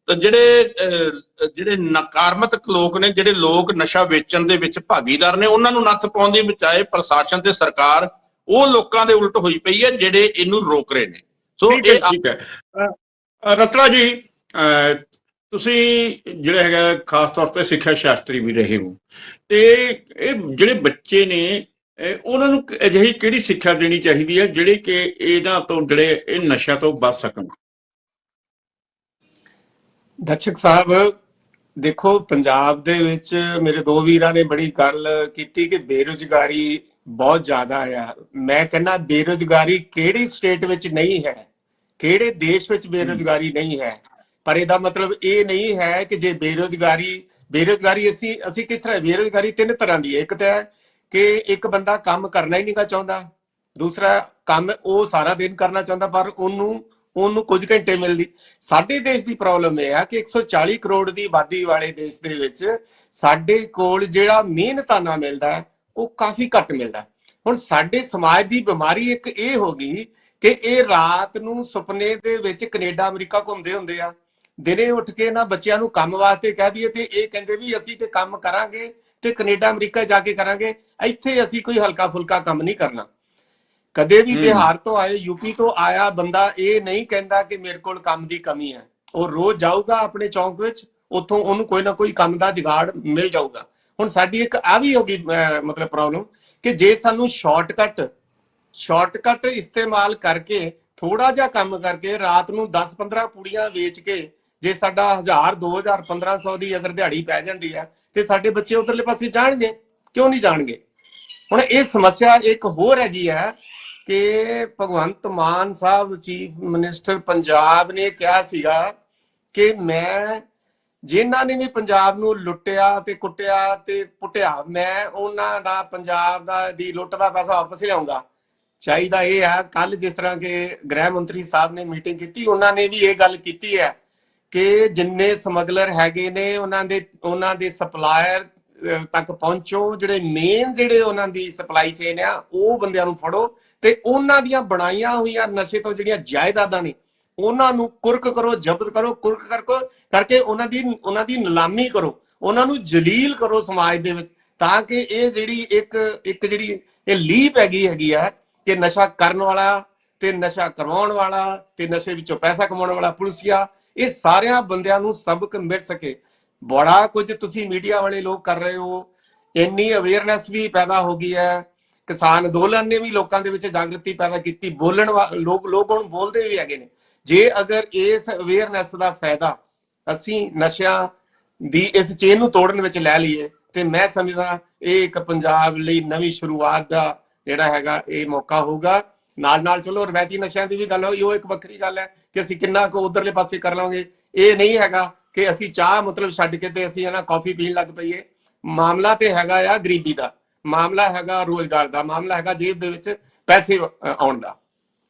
ਜਿਹੜੇ ਨਕਾਰਾਤਮਕ ਲੋਕ ਨੇ, ਜਿਹੜੇ ਲੋਕ ਨਸ਼ਾ ਵੇਚਣ ਦੇ ਵਿੱਚ ਭਾਗੀਦਾਰ ਨੇ, ਉਹਨਾਂ ਨੂੰ ਨੱਥ ਪਾਉਣ ਦੀ ਬਜਾਏ ਪ੍ਰਸ਼ਾਸਨ ਤੇ ਸਰਕਾਰ ਉਹ ਲੋਕਾਂ ਦੇ ਉਲਟ ਹੋਈ ਪਈ ਹੈ ਜਿਹੜੇ ਇਹਨੂੰ ਰੋਕ ਰਹੇ ਨੇ। ਸੋ ਇਹ ਠੀਕ ਹੈ। ਰਤਨਾ ਜੀ, ਤੁਸੀਂ ਜਿਹੜਾ ਹੈਗਾ ਖਾਸ ਤੌਰ ਤੇ ਸਿੱਖਿਆ ਸ਼ਾਸਤਰੀ ਵੀ ਰਹੇ ਹੋ, ਤੇ ਇਹ ਜਿਹੜੇ ਬੱਚੇ ਨੇ ਉਹਨਾਂ ਨੂੰ ਅਜਿਹੀ ਕਿਹੜੀ ਸਿੱਖਿਆ ਦੇਣੀ ਚਾਹੀਦੀ ਹੈ ਜਿਹੜੇ ਕਿ ਇਹਨਾਂ ਤੋਂ ਜਿਹੜੇ ਇਹ ਨਸ਼ਿਆਂ ਤੋਂ ਬਚ ਸਕਣ? ਦਰਸ਼ਕ ਸਾਹਿਬ ਦੇਖੋ, ਪੰਜਾਬ ਦੇ ਵਿੱਚ ਮੇਰੇ 2 ਵੀਰਾਂ ਨੇ ਬੜੀ ਗੱਲ ਕੀਤੀ ਕਿ ਬੇਰੁਜ਼ਗਾਰੀ ਬਹੁਤ ਜ਼ਿਆਦਾ ਆ। ਮੈਂ ਕਹਿੰਦਾ ਬੇਰੁਜ਼ਗਾਰੀ ਕਿਹੜੀ ਸਟੇਟ ਵਿੱਚ ਨਹੀਂ ਹੈ, ਕਿਹੜੇ ਦੇਸ਼ ਵਿੱਚ ਬੇਰੁਜ਼ਗਾਰੀ ਨਹੀਂ ਹੈ, ਪਰ ਇਹਦਾ ਮਤਲਬ ਇਹ ਨਹੀਂ ਹੈ ਕਿ ਜੇ ਬੇਰੁਜ਼ਗਾਰੀ ਅਸੀਂ ਕਿਸ ਤਰ੍ਹਾਂ, ਬੇਰੁਜ਼ਗਾਰੀ 3 ਤਰ੍ਹਾਂ ਦੀ ਹੈ। ਇੱਕ ਤਾਂ ਹੈ ਕਿ ਇੱਕ ਬੰਦਾ ਕੰਮ ਕਰਨਾ ਹੀ ਨਹੀਂ ਚਾਹੁੰਦਾ, ਦੂਸਰਾ ਕੰਮ ਉਹ ਸਾਰਾ ਦਿਨ ਕਰਨਾ ਚਾਹੁੰਦਾ ਪਰ ਉਹਨੂੰ ਕੁਝ ਘੰਟੇ ਮਿਲਦੀ। ਸਾਡੇ ਦੇਸ਼ ਦੀ ਪ੍ਰੋਬਲਮ ਇਹ ਆ ਕਿ 140 ਕਰੋੜ ਦੀ ਆਬਾਦੀ ਵਾਲੇ ਦੇਸ਼ ਦੇ ਵਿੱਚ ਸਾਡੇ ਕੋਲ ਜਿਹੜਾ ਮਿਹਨਤਾਨਾ ਮਿਲਦਾ ਉਹ ਕਾਫੀ ਘੱਟ ਮਿਲਦਾ। ਹੁਣ ਸਾਡੇ ਸਮਾਜ ਦੀ ਬਿਮਾਰੀ ਇੱਕ ਇਹ ਹੋ ਗਈ ਕਿ ਇਹ ਰਾਤ ਨੂੰ ਸੁਪਨੇ ਦੇ ਵਿੱਚ ਕੈਨੇਡਾ ਅਮਰੀਕਾ ਘੁੰਮਦੇ ਹੁੰਦੇ ਆ, ਦਿਨੇ ਉੱਠ ਕੇ ਨਾ ਬੱਚਿਆਂ ਨੂੰ ਕੰਮ ਵਾਸਤੇ ਕਹਿ ਦਈਏ ਤੇ ਇਹ ਕਹਿੰਦੇ ਵੀ ਅਸੀਂ ਤੇ ਕੰਮ ਕਰਾਂਗੇ ਤੇ ਕੈਨੇਡਾ ਅਮਰੀਕਾ ਜਾ ਕੇ ਕਰਾਂਗੇ, ਇੱਥੇ ਅਸੀਂ ਕੋਈ ਹਲਕਾ ਫੁਲਕਾ ਕੰਮ ਨਹੀਂ ਕਰਨਾ। ਕਦੇ ਵੀ ਬਿਹਾਰ ਤੋਂ ਆਏ, ਯੂਪੀ ਤੋਂ ਆਇਆ ਬੰਦਾ ਇਹ ਨਹੀਂ ਕਹਿੰਦਾ ਕਿ ਮੇਰੇ ਕੋਲ ਕੰਮ ਦੀ ਕਮੀ ਹੈ। ਉਹ ਰੋਜ਼ ਜਾਊਗਾ ਆਪਣੇ ਚੌਂਕ ਵਿੱਚ, ਉੱਥੋਂ ਉਹਨੂੰ ਕੋਈ ਨਾ ਕੋਈ ਕੰਮ ਦਾ ਜੁਗਾੜ ਮਿਲ ਜਾਊਗਾ। ਹੁਣ ਸਾਡੀ ਇੱਕ ਆ ਵੀ ਹੋ ਗਈ ਮਤਲਬ ਪ੍ਰੋਬਲਮ ਕਿ ਜੇ ਸਾਨੂੰ ਸ਼ਾਰਟਕਟ ਇਸਤੇਮਾਲ ਕਰਕੇ ਥੋੜਾ ਜਿਹਾ ਕੰਮ ਕਰਕੇ ਰਾਤ ਨੂੰ 10-15 ਪੂੜੀਆਂ ਵੇਚ ਕੇ ਜੇ ਸਾਡਾ 1000 2000 1500 ਦੀ ਅਗਰ ਦਿਹਾੜੀ ਪੈ ਜਾਂਦੀ ਹੈ ਤੇ ਸਾਡੇ ਬੱਚੇ ਉਧਰਲੇ ਪਾਸੇ ਜਾਣਗੇ, ਕਿਉਂ ਨਹੀਂ ਜਾਣਗੇ? ਹੁਣ ਇਹ ਸਮੱਸਿਆ ਇੱਕ ਹੋਰ ਹੈਗੀ ਹੈ ਕਿ ਭਗਵੰਤ ਮਾਨ ਸਾਹਿਬ ਚੀਫ ਮਿਨਿਸਟਰ ਪੰਜਾਬ ਨੇ ਕਿਹਾ ਸੀਗਾ ਕਿ ਮੈਂ ਜਿਨ੍ਹਾਂ ਨੇ ਵੀ ਪੰਜਾਬ ਨੂੰ ਲੁੱਟਿਆ ਤੇ ਕੁੱਟਿਆ ਤੇ ਪੁੱਟਿਆ, ਮੈਂ ਉਹਨਾਂ ਦਾ ਪੰਜਾਬ ਦਾ ਦੀ ਲੁੱਟ ਦਾ ਪੈਸਾ ਵਾਪਸ ਲਿਆਉਂਗਾ। ਚਾਹੀਦਾ ਇਹ ਹੈ, ਕੱਲ ਜਿਸ ਤਰ੍ਹਾਂ ਕਿ ਗ੍ਰਹਿ ਮੰਤਰੀ ਸਾਹਿਬ ਨੇ ਮੀਟਿੰਗ ਕੀਤੀ, ਉਹਨਾਂ ਨੇ ਵੀ ਇਹ ਗੱਲ ਕੀਤੀ ਹੈ ਕਿ ਜਿੰਨੇ ਸਮਗਲਰ ਹੈਗੇ ਨੇ ਉਹਨਾਂ ਦੇ ਸਪਲਾਇਰ ਤੱਕ ਪਹੁੰਚੋ, ਜਿਹੜੇ ਮੇਨ ਜਿਹੜੇ ਉਹਨਾਂ ਦੀ ਸਪਲਾਈ ਚੇਨ ਆ ਉਹ ਬੰਦਿਆਂ ਨੂੰ ਫੜੋ ਤੇ ਉਹਨਾਂ ਦੀਆਂ ਬਣਾਈਆਂ ਹੋਈਆਂ ਨਸ਼ੇ ਤੋਂ ਜਿਹੜੀਆਂ ਜਾਇਦਾਦਾਂ ਨੇ ਉਹਨਾਂ ਨੂੰ ਕੁਰਕ ਕਰੋ, ਜ਼ਬਤ ਕਰੋ, ਕਰਕੇ ਉਹਨਾਂ ਦੀ ਨਿਲਾਮੀ ਕਰੋ, ਉਹਨਾਂ ਨੂੰ ਜਲੀਲ ਕਰੋ ਸਮਾਜ ਦੇ ਵਿੱਚ, ਤਾਂ ਕਿ ਇਹ ਜਿਹੜੀ ਇੱਕ ਜਿਹੜੀ ਇਹ ਲੀਪ ਹੈਗੀ ਆ ਕਿ ਨਸ਼ਾ ਕਰਨ ਵਾਲਾ ਤੇ ਨਸ਼ਾ ਕਰਵਾਉਣ ਵਾਲਾ ਤੇ ਨਸ਼ੇ ਵਿੱਚੋਂ ਪੈਸਾ ਕਮਾਉਣ ਵਾਲਾ ਪੁਲਿਸਿਆ, ਇਹ ਸਾਰਿਆਂ ਬੰਦਿਆਂ ਨੂੰ ਸਬਕ ਮਿਲ ਸਕੇ। ਬੜਾ ਕੁਝ ਤੁਸੀਂ ਮੀਡੀਆ ਵਾਲੇ ਲੋਕ ਕਰ ਰਹੇ ਹੋ, ਇੰਨੀ ਅਵੇਅਰਨੈਸ ਵੀ ਪੈਦਾ ਹੋ ਗਈ ਹੈ, ਕਿਸਾਨ ਅੰਦੋਲਨ ਨੇ ਵੀ ਲੋਕਾਂ ਦੇ ਵਿੱਚ ਜਾਗਰਤੀ ਪੈਦਾ ਕੀਤੀ, ਬੋਲਣ ਲੋਕ ਹੁਣ ਬੋਲਦੇ ਵੀ ਹੈਗੇ ਨੇ। ਜੇ ਅਗਰ ਇਸ ਅਵੇਅਰਨੈਸ ਦਾ ਫਾਇਦਾ ਅਸੀਂ ਨਸ਼ਿਆਂ ਦੀ ਇਸ ਚੇਨ ਨੂੰ ਤੋੜਨ ਵਿੱਚ ਲੈ ਲਈਏ ਤੇ ਮੈਂ ਸਮਝਦਾ ਇਹ ਇੱਕ ਪੰਜਾਬ ਲਈ ਨਵੀਂ ਸ਼ੁਰੂਆਤ ਦਾ ਜਿਹੜਾ ਹੈਗਾ ਇਹ ਮੌਕਾ ਹੋਊਗਾ। ਨਾਲ ਚਲੋ ਰਵਾਇਤੀ ਨਸ਼ਿਆਂ ਦੀ ਵੀ ਗੱਲ ਹੋਈ, ਉਹ ਇੱਕ ਵੱਖਰੀ ਗੱਲ ਹੈ ਕਿ ਅਸੀਂ ਕਿੰਨਾ ਕੁ ਉਧਰਲੇ ਪਾਸੇ ਕਰ ਲਵਾਂਗੇ। ਇਹ ਨਹੀਂ ਹੈਗਾ ਕਿ ਅਸੀਂ ਚਾਹ ਮਤਲਬ ਛੱਡ ਕੇ ਤੇ ਅਸੀਂ ਕਾਫੀ ਪੀਣ ਲੱਗ ਪਈਏ। ਮਾਮਲਾ ਤੇ ਹੈਗਾ ਆ ਗਰੀਬੀ ਦਾ, ਮਾਮਲਾ ਹੈਗਾ ਰੋਜ਼ਗਾਰ ਦਾ, ਮਾਮਲਾ ਹੈਗਾ ਜੇਬ ਦੇ ਵਿੱਚ ਪੈਸੇ ਆਉਣ ਦਾ।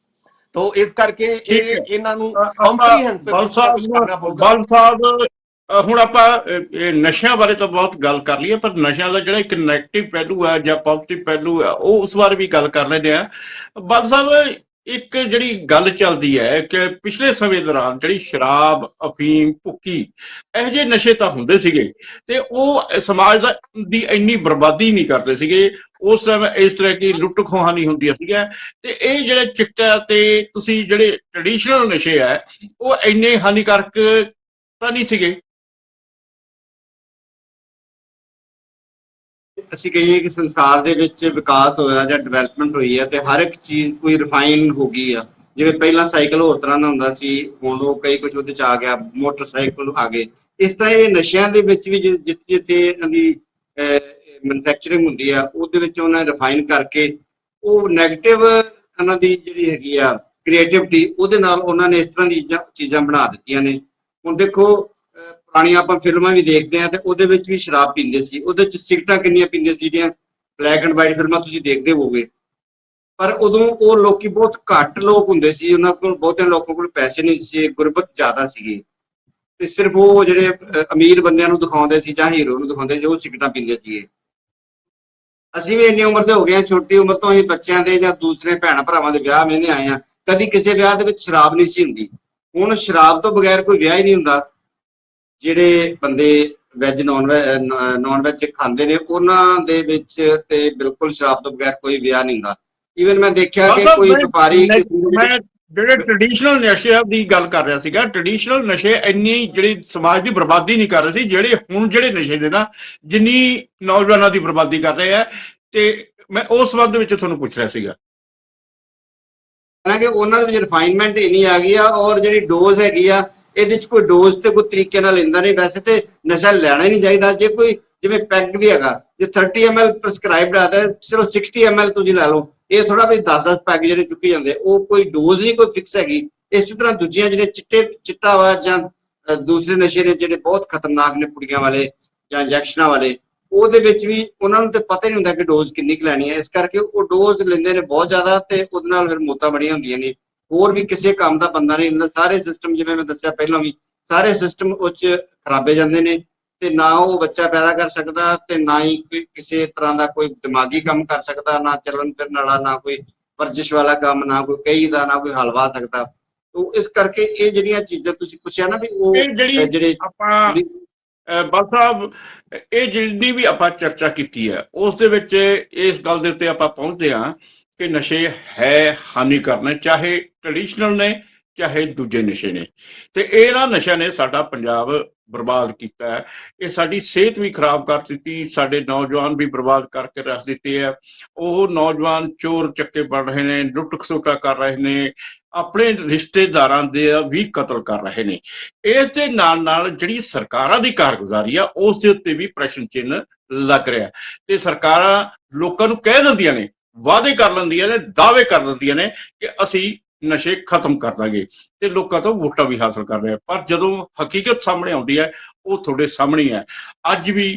ਤੋ ਇਸ ਕਰਕੇ ਇਹਨਾਂ ਨੂੰ ਕੰਪਰੀਹੈਂਸਿਵ ਕਰਨਾ ਪਊਗਾ। ਬਲ ਸਾਹਿਬ, ਹੁਣ ਆਪਾਂ ਇਹ ਨਸ਼ਿਆਂ ਬਾਰੇ ਤਾਂ ਬਹੁਤ ਗੱਲ ਕਰ ਲਈਏ, ਪਰ ਨਸ਼ਿਆਂ ਦਾ ਜਿਹੜਾ ਇੱਕ ਨੈਗੇਟਿਵ ਪਹਿਲੂ ਹੈ ਜਾਂ ਪੋਜ਼ਿਟਿਵ ਪਹਿਲੂ ਹੈ ਉਹ ਉਸ ਬਾਰੇ ਵੀ ਗੱਲ ਕਰ ਲੈਂਦੇ ਆ। ਬਲ ਸਾਹਿਬ, ਇੱਕ ਜਿਹੜੀ ਗੱਲ ਚੱਲਦੀ ਹੈ ਕਿ ਪਿਛਲੇ ਸਮੇਂ ਦੌਰਾਨ ਜਿਹੜੀ ਸ਼ਰਾਬ, ਅਫੀਮ, ਭੁੱਕੀ, ਇਹੋ ਜਿਹੇ ਨਸ਼ੇ ਤਾਂ ਹੁੰਦੇ ਸੀਗੇ ਤੇ ਉਹ ਸਮਾਜ ਦੀ ਇੰਨੀ ਬਰਬਾਦੀ ਨਹੀਂ ਕਰਦੇ ਸੀਗੇ। ਉਸ ਸਮੇਂ ਇਸ ਤਰ੍ਹਾਂ ਦੀ ਲੁੱਟ ਖੋਹਾਂ ਨਹੀਂ ਹੁੰਦੀਆਂ ਸੀਗੀਆਂ ਤੇ ਇਹ ਜਿਹੜੇ ਚਿੱਟਾ ਤੇ ਤੁਸੀਂ ਜਿਹੜੇ ਟ੍ਰੈਡੀਸ਼ਨਲ ਨਸ਼ੇ ਆ ਉਹ ਇੰਨੇ ਹਾਨੀਕਾਰਕ ਤਾਂ ਨਹੀਂ ਸੀਗੇ। ਅਸੀਂ ਕਹੀਏ ਕਿ ਸੰਸਾਰ ਦੇ ਵਿੱਚ ਵਿਕਾਸ ਹੋਇਆ ਜਾਂ ਡਿਵੈਲਪਮੈਂਟ ਹੋਈ ਹੈ ਤੇ ਹਰ ਇੱਕ ਚੀਜ਼ ਕੋਈ ਰਿਫਾਈਨ ਹੋ ਗਈ ਆ। ਜਿਵੇਂ ਪਹਿਲਾਂ ਸਾਈਕਲ ਹੋਰ ਤਰ੍ਹਾਂ ਦਾ ਹੁੰਦਾ ਸੀ, ਹੁਣ ਉਹ ਕਈ ਕੁਝ ਉਹਦੇ ਚ ਆ ਗਿਆ, ਮੋਟਰਸਾਈਕਲ ਆ ਗਏ। ਇਸ ਤਰ੍ਹਾਂ ਇਹ ਨਸ਼ਿਆਂ ਦੇ ਵਿੱਚ ਵੀ ਜਿੱਥੇ ਇਹਨਾਂ ਦੀ ਮੈਨੂਫੈਕਚਰਿੰਗ ਹੁੰਦੀ ਆ ਉਹਦੇ ਵਿੱਚ ਉਹਨਾਂ ਨੇ ਰਿਫਾਈਨ ਕਰਕੇ ਉਹ ਨੈਗੇਟਿਵ ਇਹਨਾਂ ਦੀ ਜਿਹੜੀ ਹੈਗੀ ਆ ਕ੍ਰੀਏਟਿਵਿਟੀ, ਉਹਦੇ ਨਾਲ ਉਹਨਾਂ ਨੇ ਇਸ ਤਰ੍ਹਾਂ ਦੀ ਚੀਜ਼ਾਂ ਬਣਾ ਦਿੱਤੀਆਂ ਨੇ। ਹੁਣ ਦੇਖੋ ਪੁਰਾਣੀਆਂ ਆਪਾਂ ਫਿਲਮਾਂ ਵੀ ਦੇਖਦੇ ਆ ਤੇ ਉਹਦੇ ਵਿੱਚ ਵੀ ਸ਼ਰਾਬ ਪੀਂਦੇ ਸੀ, ਉਹਦੇ ਚ ਸਿਗਰਟਾਂ ਕਿੰਨੀਆਂ ਪੀਂਦੇ ਸੀ, ਜਿਹੜੀਆਂ ਬਲੈਕ ਐਂਡ ਵਾਈਟ ਫਿਲਮਾਂ ਤੁਸੀਂ ਦੇਖਦੇ ਹੋਵੋਗੇ। ਪਰ ਉਦੋਂ ਉਹ ਲੋਕੀ ਬਹੁਤ ਘੱਟ ਲੋਕ ਹੁੰਦੇ ਸੀ, ਉਹਨਾਂ ਕੋਲ ਬਹੁਤਿਆਂ ਲੋਕਾਂ ਕੋਲ ਪੈਸੇ ਨਹੀਂ ਸੀ, ਗੁਰਬਤ ਜ਼ਿਆਦਾ ਸੀਗੀ ਤੇ ਸਿਰਫ ਉਹ ਜਿਹੜੇ ਅਮੀਰ ਬੰਦਿਆਂ ਨੂੰ ਦਿਖਾਉਂਦੇ ਸੀ ਜਾਂ ਹੀਰੋ ਨੂੰ ਦਿਖਾਉਂਦੇ ਜੋ ਸਿਗਰਟਾਂ ਪੀਂਦੇ ਸੀਗੇ। ਅਸੀਂ ਵੀ ਇੰਨੀ ਉਮਰ ਦੇ ਹੋ ਗਏ ਆ, ਛੋਟੀ ਉਮਰ ਤੋਂ ਹੀ ਬੱਚਿਆਂ ਦੇ ਜਾਂ ਦੂਸਰੇ ਭੈਣ ਭਰਾਵਾਂ ਦੇ ਵਿਆਹ ਮੈਨੇ ਆਏ ਆ, ਕਦੀ ਕਿਸੇ ਵਿਆਹ ਦੇ ਵਿੱਚ ਸ਼ਰਾਬ ਨਹੀਂ ਸੀ ਹੁੰਦੀ। ਹੁਣ ਸ਼ਰਾਬ ਤੋਂ ਬਗੈਰ ਕੋਈ ਵਿਆਹ ਹੀ ਨਹੀਂ ਹੁੰਦਾ। ਜਿਹੜੇ ਬੰਦੇ ਵੈਜ ਨੌਨ ਵੈਜ ਖਾਂਦੇ ਨੇ ਉਹਨਾਂ ਦੇ ਵਿੱਚ ਤੇ ਬਿਲਕੁਲ ਸ਼ਰਾਬ ਤੋਂ ਬਗੈਰ ਕੋਈ ਵਿਆਹ ਨਹੀਂ ਹੁੰਦਾ। ਈਵਨ ਮੈਂ ਦੇਖਿਆ ਕਿ ਕੋਈ ਵਪਾਰੀ, ਮੈਂ ਜਿਹੜੇ ਟ੍ਰੈਡੀਸ਼ਨਲ ਨਸ਼ਿਆਂ ਦੀ ਗੱਲ ਕਰ ਰਿਹਾ ਸੀਗਾ, ਟ੍ਰੈਡੀਸ਼ਨਲ ਨਸ਼ੇ ਇੰਨੀ ਜਿਹੜੀ ਸਮਾਜ ਦੀ ਬਰਬਾਦੀ ਨਹੀਂ ਕਰ ਰਹੇ ਸੀ ਜਿਹੜੇ ਹੁਣ ਜਿਹੜੇ ਨਸ਼ੇ ਨੇ ਨਾ ਜਿੰਨੀ ਨੌਜਵਾਨਾਂ ਦੀ ਬਰਬਾਦੀ ਕਰ ਰਹੇ ਆ। ਤੇ ਮੈਂ ਉਸ ਸੰਬੰਧ ਵਿੱਚ ਤੁਹਾਨੂੰ ਪੁੱਛ ਰਿਹਾ ਸੀਗਾ ਕਿ ਉਹਨਾਂ ਦੇ ਵਿੱਚ ਰਿਫਾਈਨਮੈਂਟ ਇੰਨੀ ਆ ਗਈ ਆ ਔਰ ਜਿਹੜੀ ਡੋਜ਼ ਹੈਗੀ ਆ ਇਹਦੇ ਚ ਕੋਈ ਡੋਜ਼ ਤੇ ਕੋਈ ਤਰੀਕੇ ਨਾਲ ਲੈਂਦਾ ਨਹੀਂ। ਵੈਸੇ ਤੇ ਨਸ਼ਾ ਲੈਣਾ ਹੀ ਨਹੀਂ ਚਾਹੀਦਾ। ਜੇ ਕੋਈ ਜਿਵੇਂ ਪੈਗ ਵੀ ਹੈਗਾ, ਜੇ 30 ml ਪ੍ਰਸਕ੍ਰਾਈਬਡ ਆਦਾ, ਸਿਰਫ 60 ml ਤੁਸੀਂ ਲੈ ਲਓ। ਇਹ ਥੋੜਾ ਵੀ 10-10 ਪੈਗ ਜਿਹੜੇ ਚੁੱਕੀ ਜਾਂਦੇ, ਉਹ ਕੋਈ ਡੋਜ਼ ਨਹੀਂ ਕੋਈ ਫਿਕਸ ਹੈਗੀ। ਇਸੇ ਤਰ੍ਹਾਂ ਦੂਜੀਆਂ ਜਿਹੜੇ ਚਿੱਟਾ ਵਾ ਜਾਂ ਦੂਸਰੇ ਨਸ਼ੇ ਨੇ ਜਿਹੜੇ ਬਹੁਤ ਖਤਰਨਾਕ ਨੇ, ਪੁੜੀਆਂ ਵਾਲੇ ਜਾਂ ਇੰਜੈਕਸ਼ਨਾਂ ਵਾਲੇ, ਉਹਦੇ ਵਿੱਚ ਵੀ ਉਹਨਾਂ ਨੂੰ ਤੇ ਪਤਾ ਹੀ ਨਹੀਂ ਹੁੰਦਾ ਕਿ ਡੋਜ਼ ਕਿੰਨੀ ਕੁ ਲੈਣੀ ਹੈ। ਇਸ ਕਰਕੇ ਉਹ ਡੋਜ਼ ਲੈਂਦੇ ਨੇ ਬਹੁਤ ਜ਼ਿਆਦਾ ਤੇ ਉਹਦੇ ਨਾਲ ਫਿਰ ਮੌਤਾਂ ਬੜੀਆਂ ਹੁੰਦੀਆਂ ਨੇ। ਹੋਰ ਵੀ ਕਿਸੇ ਕੰਮ ਦਾ ਬੰਦਾ ਨਹੀਂ ਹੁੰਦਾ। ਸਾਰੇ ਸਿਸਟਮ, ਜਿਵੇਂ ਮੈਂ ਦੱਸਿਆ ਪਹਿਲਾਂ ਵੀ, ਸਾਰੇ ਸਿਸਟਮ ਉਹ 'ਚ ਖਰਾਬੇ ਜਾਂਦੇ ਨੇ ਤੇ ਨਾ ਉਹ ਬੱਚਾ ਪੈਦਾ ਕਰ ਸਕਦਾ ਤੇ ਨਾ ਹੀ ਕਿਸੇ ਤਰ੍ਹਾਂ ਦਾ ਕੋਈ ਦਿਮਾਗੀ ਕੰਮ ਕਰ ਸਕਦਾ, ਨਾ ਚੱਲਣ ਫਿਰਨ ਵਾਲਾ, ਨਾ ਕੋਈ ਵਰਜਿਸ਼ ਵਾਲਾ ਕੰਮ, ਨਾ ਕੋਈ ਕਹੀ ਦਾ, ਨਾ ਕੋਈ ਹਲ ਵਾਹ ਸਕਦਾ। ਤੋ ਇਸ ਕਰਕੇ ਇਹ ਜਿਹੜੀਆਂ ਚੀਜ਼ਾਂ ਤੁਸੀਂ ਪੁੱਛਿਆ ਨਾ ਵੀ ਉਹ ਇਹ ਜਿਹੜੀ ਜਿਹੜੇ ਆਪਾਂ ਬਾਲ ਸਾਹਿਬ, ਇਹ ਜਿੰਨੀ ਵੀ ਆਪਾਂ ਚਰਚਾ ਕੀਤੀ ਹੈ ਉਸ ਦੇ ਵਿੱਚ ਇਸ ਗੱਲ ਦੇ ਉੱਤੇ ਆਪਾਂ ਪਹੁੰਚਦੇ ਹਾਂ ਕਿ ਨਸ਼ੇ ਹੈ ਹਾਨੀਕਾਰਕ ਨੇ, ਚਾਹੇ ਟ੍ਰੈਡੀਸ਼ਨਲ ਨੇ ਚਾਹੇ ਦੂਜੇ ਨਸ਼ੇ ਨੇ, ਤੇ ਇਹਨਾਂ ਨਸ਼ਿਆਂ ਨੇ ਸਾਡਾ ਪੰਜਾਬ ਬਰਬਾਦ ਕੀਤਾ ਹੈ। ਇਹ ਸਾਡੀ ਸਿਹਤ ਵੀ ਖਰਾਬ ਕਰ ਦਿੱਤੀ, ਸਾਡੇ ਨੌਜਵਾਨ ਵੀ ਬਰਬਾਦ ਕਰਕੇ ਰੱਖ ਦਿੱਤੇ ਹੈ। ਉਹ ਨੌਜਵਾਨ ਚੋਰ ਚੱਕੇ ਬਣ ਰਹੇ ਨੇ, ਲੁੱਟ ਖਸੁੱਟਾ ਕਰ ਰਹੇ ਨੇ, ਆਪਣੇ ਰਿਸ਼ਤੇਦਾਰਾਂ ਦੇ ਵੀ ਕਤਲ ਕਰ ਰਹੇ ਨੇ। ਇਸ ਦੇ ਨਾਲ ਨਾਲ ਜਿਹੜੀ ਸਰਕਾਰਾਂ ਦੀ ਕਾਰਗੁਜ਼ਾਰੀ ਆ ਉਸ ਦੇ ਉੱਤੇ ਵੀ ਪ੍ਰਸ਼ਨ ਚਿੰਨ੍ਹ ਲੱਗ ਰਿਹਾ, ਤੇ ਸਰਕਾਰਾਂ ਲੋਕਾਂ ਨੂੰ ਕਹਿ ਦਿੰਦੀਆਂ ਨੇ, ਵਾਅਦੇ ਕਰ ਲੈਂਦੀਆਂ ਨੇ, ਦਾਅਵੇ ਕਰ ਦਿੰਦੀਆਂ ਨੇ ਕਿ ਅਸੀਂ ਨਸ਼ੇ ਖਤਮ ਕਰ ਦਾਂਗੇ, ਤੇ ਲੋਕਾਂ ਤੋਂ ਵੋਟਾਂ ਵੀ ਹਾਸਲ ਕਰ ਰਹੇ, ਪਰ ਜਦੋਂ ਹਕੀਕਤ ਸਾਹਮਣੇ ਆਉਂਦੀ ਹੈ ਉਹ ਤੁਹਾਡੇ ਸਾਹਮਣੇ ਹੈ। ਅੱਜ ਵੀ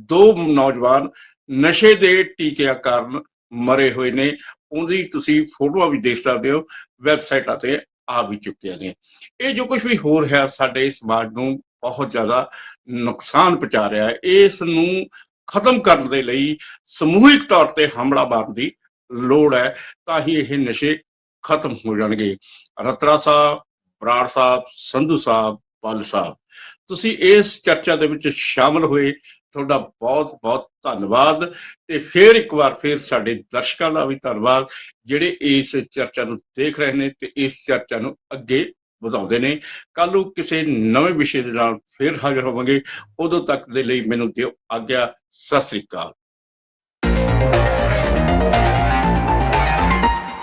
2 ਨੌਜਵਾਨ ਨਸ਼ੇ ਦੇ ਟੀਕਿਆਂ ਕਾਰਨ ਮਰੇ ਹੋਏ ਨੇ, ਉਹਦੀ ਤੁਸੀਂ ਫੋਟੋਆਂ ਵੀ ਦੇਖ ਸਕਦੇ ਹੋ, ਵੈਬਸਾਈਟਾਂ ਤੇ ਆ ਵੀ ਚੁੱਕੀਆਂ ਨੇ। ਇਹ ਜੋ ਕੁਝ ਵੀ ਹੋ ਰਿਹਾ ਸਾਡੇ ਸਮਾਜ ਨੂੰ ਬਹੁਤ ਜ਼ਿਆਦਾ ਨੁਕਸਾਨ ਪਹੁੰਚਾ ਰਿਹਾ ਹੈ। ਇਸ ਨੂੰ ਖਤਮ ਕਰਨ ਦੇ ਲਈ ਸਮੂਹਿਕ ਤੌਰ ਤੇ ਹਮਲਾ ਮਾਰਨ ਦੀ ਲੋੜ ਹੈ, ਤਾਂ ਹੀ ਇਹ ਨਸ਼ੇ ਖਤਮ ਹੋ ਜਾਣਗੇ। ਰਤੜਾ ਸਾਹਿਬ, ਬਰਾੜ ਸਾਹਿਬ, ਸੰਧੂ ਸਾਹਿਬ, ਪੱਲ ਸਾਹਿਬ, ਤੁਸੀਂ ਇਸ ਚਰਚਾ ਦੇ ਵਿੱਚ ਸ਼ਾਮਲ ਹੋਏ, ਤੁਹਾਡਾ ਬਹੁਤ ਬਹੁਤ ਧੰਨਵਾਦ। ਤੇ ਫਿਰ ਇੱਕ ਵਾਰ ਫਿਰ ਸਾਡੇ ਦਰਸ਼ਕਾਂ ਦਾ ਵੀ ਧੰਨਵਾਦ ਜਿਹੜੇ ਇਸ ਚਰਚਾ ਨੂੰ ਦੇਖ ਰਹੇ ਨੇ ਤੇ ਇਸ ਚਰਚਾ ਨੂੰ ਅੱਗੇ ਵਧਾਉਂਦੇ ਨੇ। ਕੱਲ ਨੂੰ ਕਿਸੇ ਨਵੇਂ ਵਿਸ਼ੇ ਦੇ ਨਾਲ ਫਿਰ ਹਾਜ਼ਰ ਹੋਵਾਂਗੇ, ਉਦੋਂ ਤੱਕ ਦੇ ਲਈ ਮੈਨੂੰ ਦਿਓ ਆਗਿਆ। ਸਤਿ ਸ੍ਰੀ ਅਕਾਲ।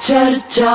चर्चा